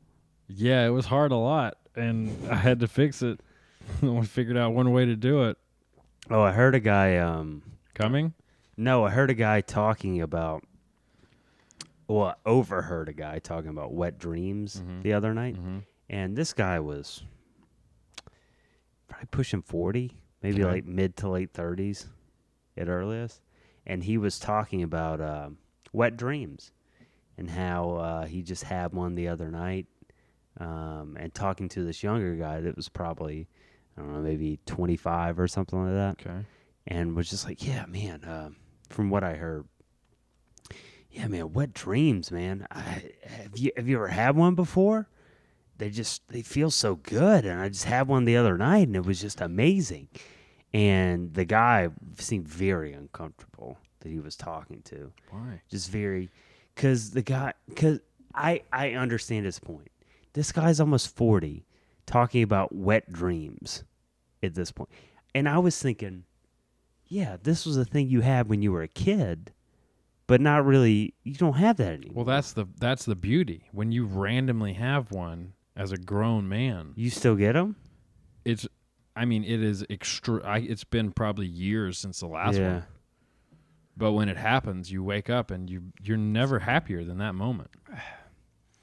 Yeah, it was hard a lot, and I had to fix it. We figured out one way to do it. Oh, I heard a guy. Coming? No, I heard a guy talking about. Well, I overheard a guy talking about wet dreams the other night, and this guy was probably pushing 40, maybe Okay. like mid to late 30s at earliest, and he was talking about wet dreams and how he just had one the other night, and talking to this younger guy that was probably, I don't know, maybe 25 or something like that. Okay. And was just like, yeah, man, from what I heard, yeah, man, wet dreams, man. Have you ever had one before? They feel so good, and I just had one the other night, and it was just amazing. And the guy seemed very uncomfortable that he was talking to. Why? Just very, because I understand his point. This guy's almost 40, talking about wet dreams at this point. And I was thinking, yeah, this was a thing you had when you were a kid, but not really. You don't have that anymore. Well, that's the beauty. When you randomly have one as a grown man, You still get them? it is it's been probably years since the last one. But when it happens, you wake up and you're never happier than that moment.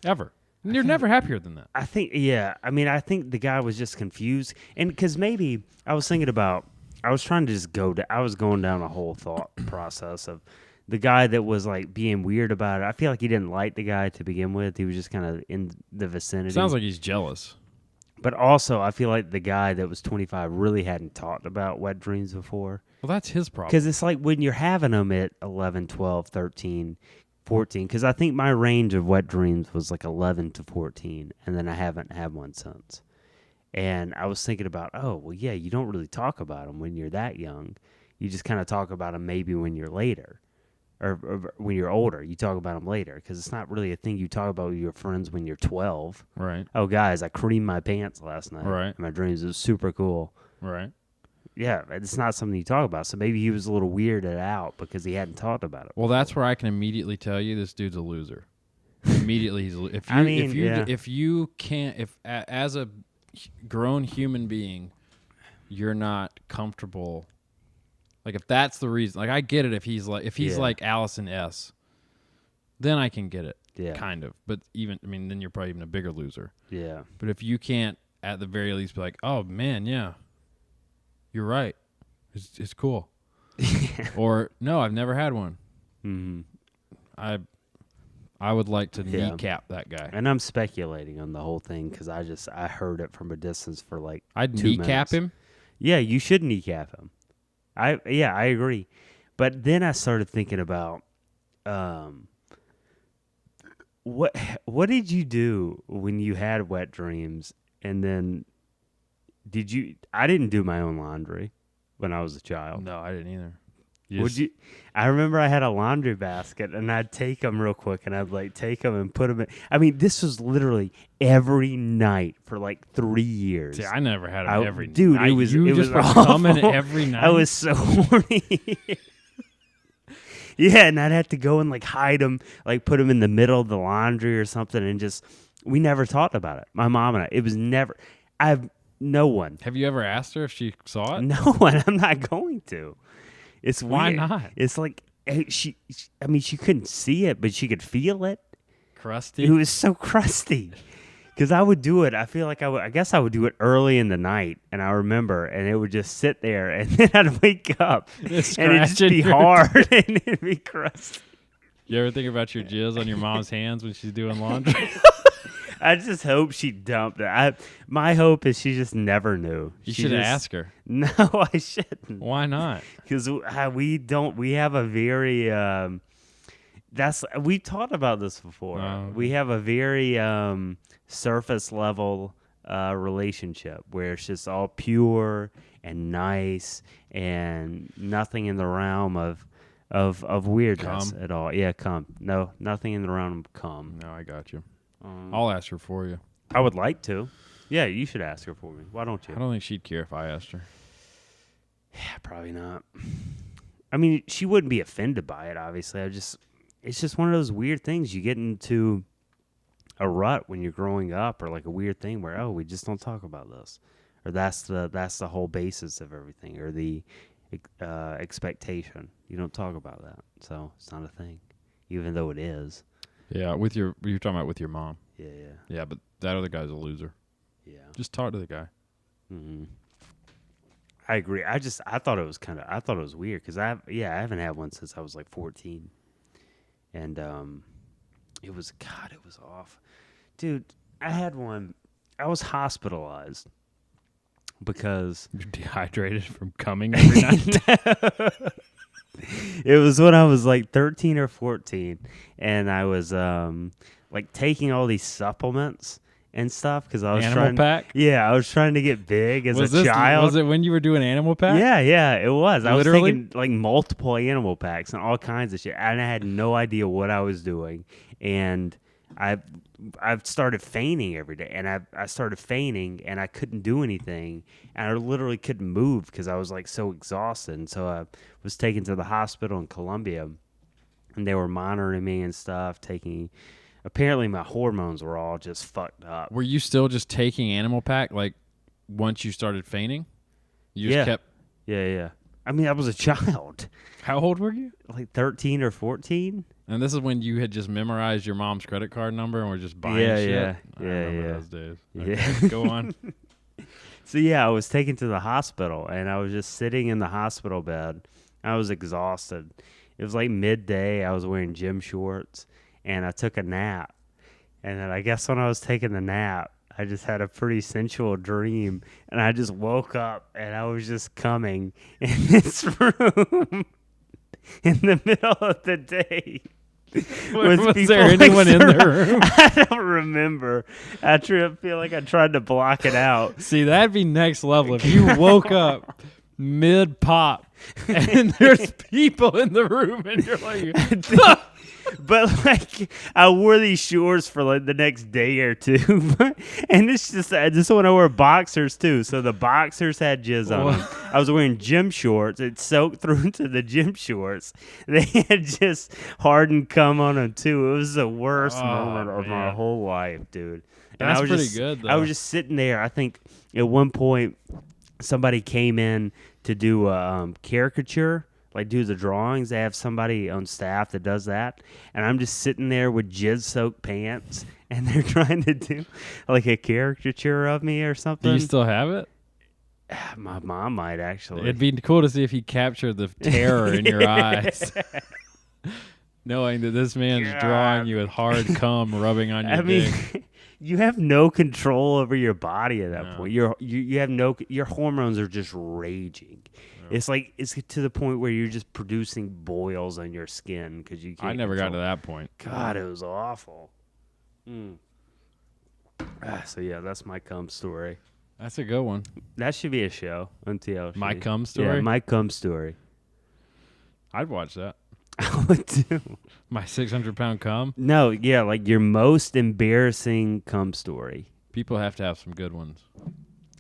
Ever. You're never happier than that. I think, yeah. I mean, I think the guy was just confused. And because maybe I was thinking about, I was trying to just I was going down a whole thought process of the guy that was like being weird about it. I feel like he didn't like the guy to begin with. He was just kind of in the vicinity. Sounds like he's jealous. But also, I feel like the guy that was 25 really hadn't talked about wet dreams before. Well, that's his problem. Because it's like when you're having them at 11, 12, 13, 14. Because I think my range of wet dreams was like 11 to 14. And then I haven't had one since. And I was thinking about, oh, well, yeah, you don't really talk about them when you're that young. You just kind of talk about them maybe when you're later. Or when you're older, you talk about them later. Because it's not really a thing you talk about with your friends when you're 12. Right. Oh, guys, I creamed my pants last night. Right. In my dreams. It was super cool. Right. Yeah, it's not something you talk about. So maybe he was a little weirded out because he hadn't talked about it. Well, that's where I can immediately tell you this dude's a loser. Immediately, he's if you I mean, if you can't as a grown human being, you're not comfortable. Like if that's the reason, like I get it if he's like Allison S. Then I can get it. Yeah. Kind of. But then you're probably even a bigger loser. Yeah. But if you can't at the very least be like, "Oh man, yeah. You're right. It's cool." Or, "No, I've never had one." Mm-hmm. I would like to kneecap that guy. And I'm speculating on the whole thing because I heard it from a distance for like I'd 2 kneecap minutes. him. Yeah, you should kneecap him. I agree. But then I started thinking about what did you do when you had wet dreams and then Did you? I didn't do my own laundry when I was a child. No, I didn't either. Would you? I remember I had a laundry basket, and I'd take them real quick, and I'd like take them and put them in. I mean, this was literally every night for like 3 years. See, I never had them every dude. night. It was you it just was were coming awful. every night. I was so horny. Yeah, and I'd have to go and like hide them, like put them in the middle of the laundry or something, and just we never talked about it. My mom and I. It was never. No one. Have you ever asked her if she saw it? No one. I'm not going to. It's Why weird. not? It's like she couldn't see it, but she could feel it. Crusty? It was so crusty. Because I would do it. I feel like I guess I would do it early in the night, and I remember, and it would just sit there, and then I'd wake up, and it'd just be hard, and it'd be crusty. You ever think about your jizz on your mom's hands when she's doing laundry? I just hope she dumped it. My hope is she just never knew. You should ask her. No, I shouldn't. Why not? Because we have a very we talked about this before. We have a very surface level relationship where it's just all pure and nice and nothing in the realm of weirdness at all. Yeah, cum. No, nothing in the realm of cum. No, I got you. I'll ask her for you. I would like to. Yeah, you should ask her for me. Why don't you? I don't think she'd care if I asked her. Yeah, probably not. I mean, she wouldn't be offended by it, obviously. It's just one of those weird things you get into a rut when you're growing up, or like a weird thing where, we just don't talk about this. Or that's the whole basis of everything, or the expectation. You don't talk about that. So it's not a thing, even though it is. Yeah, you're talking about with your mom. Yeah. Yeah, but that other guy's a loser. Yeah. Just talk to the guy. Mm-hmm. I agree. I thought it was weird because I haven't had one since I was like 14, and it was off, dude. I had one. I was hospitalized because you're dehydrated from coming every night. It was when I was like 13 or 14, and I was like taking all these supplements and stuff because I was Animal Pack? Yeah, I was trying to get big as a child. Was it when you were doing Animal Pack? Yeah, it was. I Literally? was taking like multiple Animal Packs and all kinds of shit, and I had no idea what I was doing. And I've started fainting every day, and I started fainting, and I couldn't do anything, and I literally couldn't move because I was like so exhausted. And so I was taken to the hospital in Columbia, and they were monitoring me and stuff, apparently my hormones were all just fucked up. Were you still just taking Animal Pack like once you started fainting? You just kept... Yeah. I mean, I was a child. How old were you? Like 13 or 14. And this is when you had just memorized your mom's credit card number and were just buying shit? Yeah. I remember those days. Yeah. Okay, go on. So, yeah, I was taken to the hospital, and I was just sitting in the hospital bed. I was exhausted. It was like midday. I was wearing gym shorts, and I took a nap. And then I guess when I was taking the nap, I just had a pretty sensual dream, and I just woke up, and I was just coming in this room in the middle of the day. Was there anyone in the room? I don't remember. I feel like I tried to block it out. See, that'd be next level. If you woke up mid-pop and there's people in the room and you're like... But like, I wore these shorts for like the next day or two, and I just want to wear boxers too. So the boxers had jizz on them. I was wearing gym shorts. It soaked through into the gym shorts. They had just hardened cum on them too. It was the worst moment of my whole life, dude. And That's I was pretty good, though. I was just sitting there. I think at one point somebody came in to do a caricature. Like, do the drawings. They have somebody on staff that does that. And I'm just sitting there with jizz-soaked pants, and they're trying to do, like, a caricature of me or something. Do you still have it? My mom might, actually. It'd be cool to see if he captured the terror in your eyes. Knowing that this man's drawing you with hard cum rubbing on your dick. You have no control over your body at that point. You have your hormones are just raging. It's like it's to the point where you're just producing boils on your skin because you can't. I never got to that point. God, it was awful. So yeah, that's my cum story. That's a good one. That should be a show on TLC. My Cum Story? Yeah, My Cum Story. I'd watch that. I would too. My 600-pound cum? No, yeah, like your most embarrassing cum story. People have to have some good ones.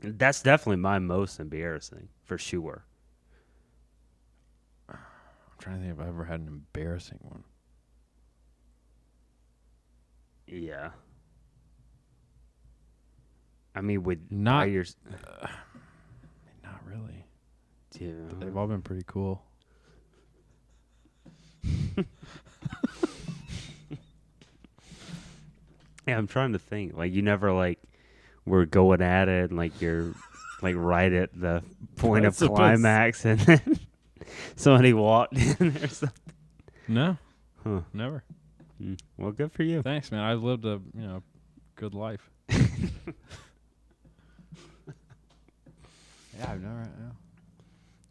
That's definitely my most embarrassing, for sure. I'm trying to think if I've ever had an embarrassing one. Yeah. I mean, Not your, not really. yeah. They've all been pretty cool. Yeah, I'm trying to think. Like, you never, like, were going at it and, like, you're, like, right at the point of climax and then somebody walked in or something. No. Huh. Never. Well, good for you. Thanks, man. I've lived a, good life. Yeah, I've never.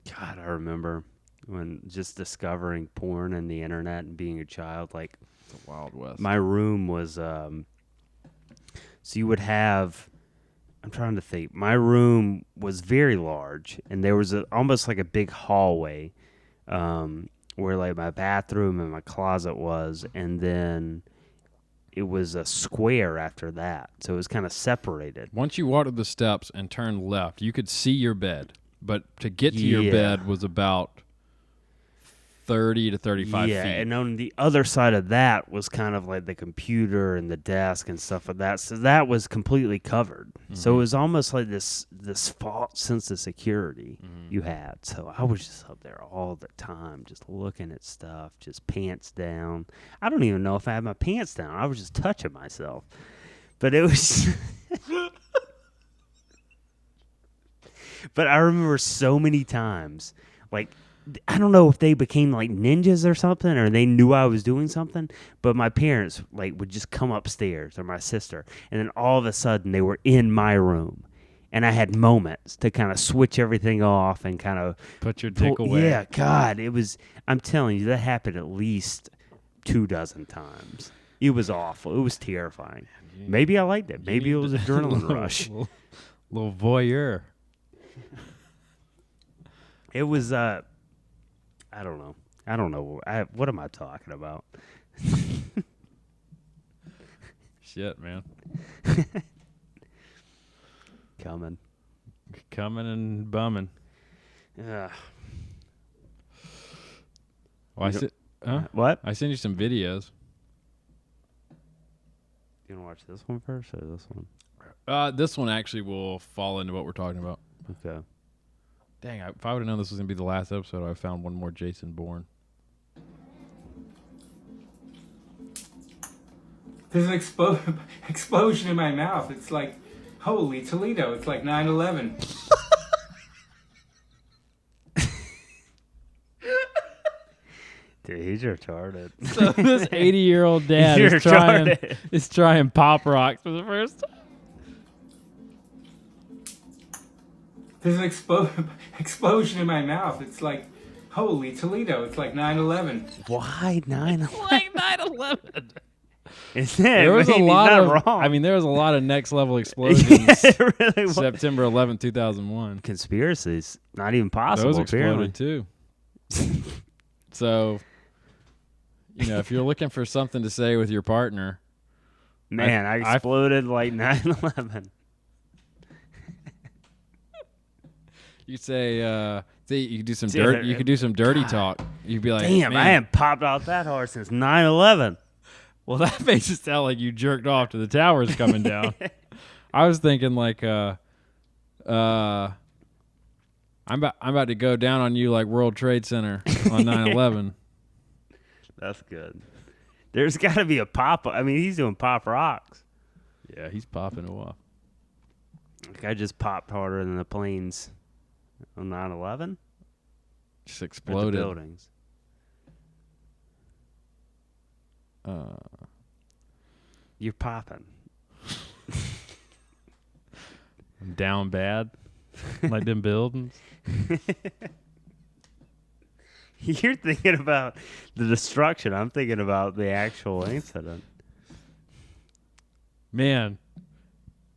Yeah. God, I remember when just discovering porn and the internet and being a child, like, It's a Wild West. my room was, so you would have, I'm trying to think, my room was very large, and there was almost like a big hallway, where like my bathroom and my closet was, and then it was a square after that, so it was kind of separated. Once you walked up the steps and turned left, you could see your bed, but to get to your bed was about 30 to 35 feet. Yeah, and on the other side of that was kind of like the computer and the desk and stuff like that. So that was completely covered. Mm-hmm. So it was almost like this false sense of security you had. So I was just up there all the time, just looking at stuff, just pants down. I don't even know if I had my pants down. I was just touching myself. But it was... But I remember so many times, like... I don't know if they became like ninjas or something, or they knew I was doing something, but my parents like would just come upstairs, or my sister, and then all of a sudden they were in my room, and I had moments to kind of switch everything off and kind of put your dick away. Yeah, God, it was. I'm telling you, that happened at least 24 times. It was awful. It was terrifying. Maybe I liked it. Maybe it was adrenaline rush. Little voyeur. It was. I don't know. What am I talking about? Shit, man. Coming and bumming. Yeah. Well, What? I sent you some videos. You want to watch this one first or this one? This one actually will fall into what we're talking about. Okay. Dang, if I would have known this was going to be the last episode, I would have found one more Jason Bourne. There's an explosion in my mouth. It's like, holy Toledo. It's like 9/11. Dude, he's retarded. So this 80-year-old dad is trying Pop Rocks for the first time. There's an explosion in my mouth. It's like, holy Toledo. It's like 9/11. Why 9/11? Like 9/11. There was a lot of wrong. I mean, there was a lot of next level explosions. It really was. September 11th, 2001. Conspiracies, not even possible. Those exploded apparently. too. So, if you're looking for something to say with your partner, man, I exploded like 9/11. You say, you could do some dirt. You could do some dirty talk. You'd be like, "Damn, man, I haven't popped out that hard since 9/11." Well, that makes it sound like you jerked off to the towers coming down. I was thinking like, I'm about to go down on you like World Trade Center on 9/11. That's good. There's got to be a pop. I mean, he's doing Pop Rocks. Yeah, he's popping it off. Like I just popped harder than the planes on 9/11. Just exploded. The buildings. You're popping. I'm down bad, like them buildings. You're thinking about the destruction. I'm thinking about the actual incident. Man,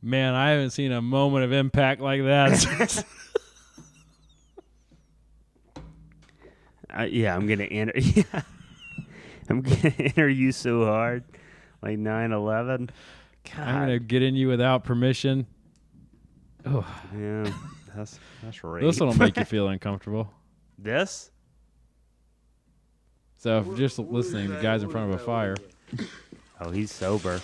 Man, I haven't seen a moment of impact like that. Yeah, I'm gonna enter. Yeah. I'm gonna enter you so hard, like 9/11. God. I'm gonna get in you without permission. Oh, Yeah, that's right. this one'll make you feel uncomfortable. This? So if you're just listening, the guy's in front of a fire. Oh, he's sober.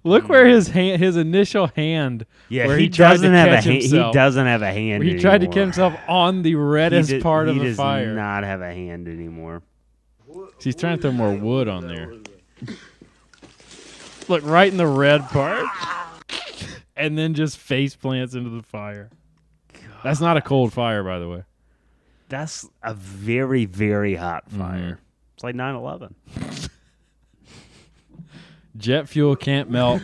Look where his initial hand. Yeah, where he tried to doesn't have a catch hand. He himself. doesn't have a hand. He tried to anymore. catch himself on the reddest part of He the does fire. not have a hand anymore. He's trying to throw more wood on there. Look, right in the red part. And then just face plants into the fire. That's not a cold fire, by the way. That's a very, very hot fire. Mm-hmm. It's like 9/11. Jet fuel can't melt.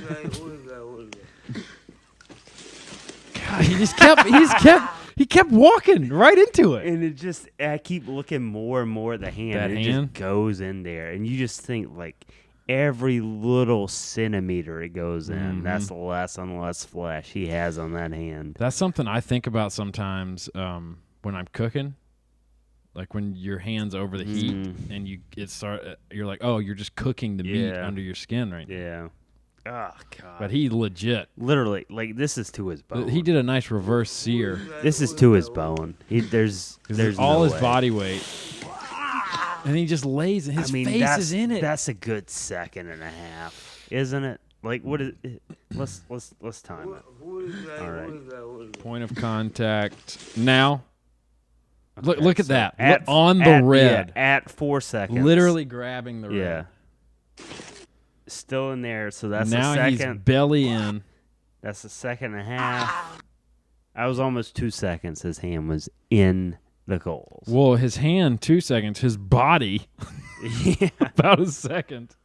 God, he kept walking right into it. And it just, I keep looking more and more at the hand. That and it hand? just goes in there. And you just think, like, every little centimeter it goes in, that's less and less flesh he has on that hand. That's something I think about sometimes when I'm cooking. Like when your hand's over the heat and you're like, oh, you're just cooking the meat under your skin right now. Yeah. Oh, God. But he legit. Literally, like, this is to his bone. He did a nice reverse sear. This is to his bone. There's all no his way. body weight. And he just lays and his face is in it. That's a good second and a half, isn't it? Like, what is it? Let's time it. All right. Point of contact now. Okay, Look at so that. Look on the red. Yeah, at 4 seconds. Literally grabbing the red. Yeah. Still in there, so that's now a second. he's belly in. That's a second and a half. I was almost 2 seconds. His hand was in the coals. Well, his hand, 2 seconds. His body, Yeah. about a second.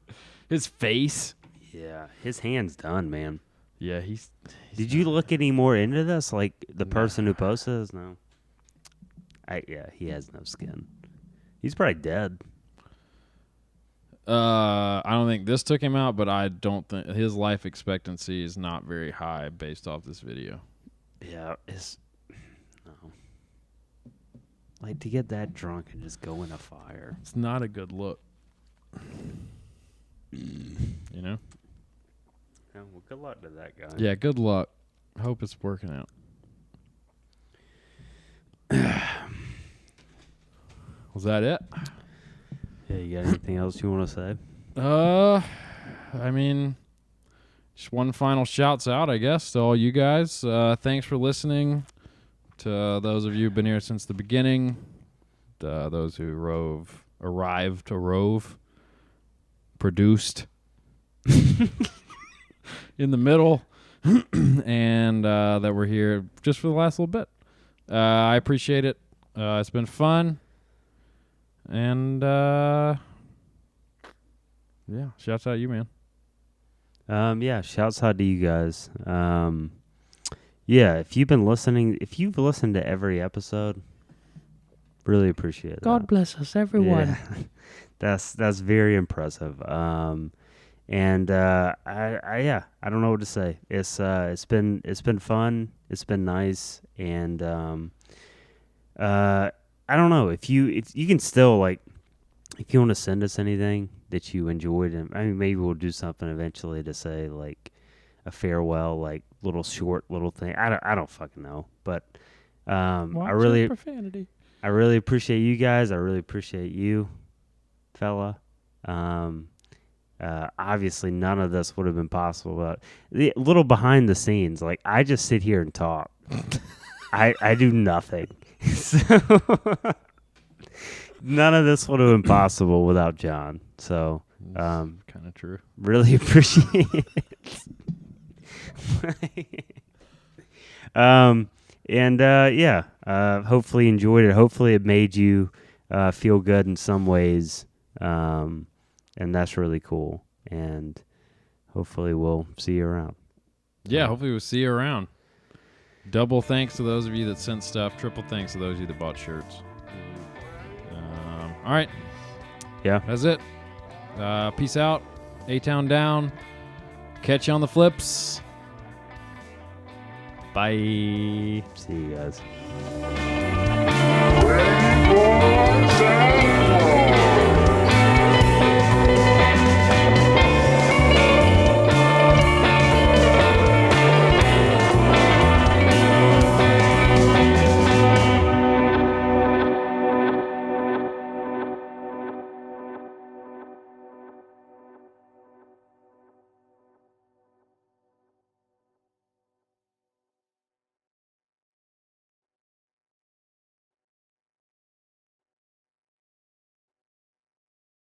His face. Yeah. His hand's done, man. Yeah, he's Did you look any more into this? Like the person who posted this? No. Yeah, he has no skin. He's probably dead. I don't think this took him out, but I don't think his life expectancy is not very high based off this video. Yeah, no. Like to get that drunk and just go in a fire. It's not a good look. You know? Yeah, well, good luck to that guy. Yeah, good luck. Hope it's working out. Was that it? Yeah, you got anything else you want to say? I mean, just one final shouts out, I guess, to all you guys. Thanks for listening. To those of you who've been here since the beginning, those who arrived to rove, produced in the middle, and that we're here just for the last little bit. I appreciate it. It's been fun. And yeah, shouts out you, man. Yeah, shouts out to you guys. Yeah, if you've listened to every episode, really appreciate it. God bless us, everyone. Yeah. that's very impressive. And I don't know what to say. It's been fun. It's been nice, and I don't know if you can still, like, if you want to send us anything that you enjoyed, and I mean, maybe we'll do something eventually to say, like, a farewell, like short little thing. I don't fucking know, but I really appreciate you guys. I really appreciate you, fella. Obviously none of this would have been possible, but the little behind the scenes, like, I just sit here and talk. I do nothing. So none of this would have been possible without John. So kind of true. really appreciate it. Hopefully enjoyed it. Hopefully it made you feel good in some ways. And that's really cool. And hopefully we'll see you around. Yeah, hopefully we'll see you around. Double thanks to those of you that sent stuff. Triple thanks to those of you that bought shirts. All right. Yeah. That's it. Peace out. A-Town down. Catch you on the flips. Bye. See you guys.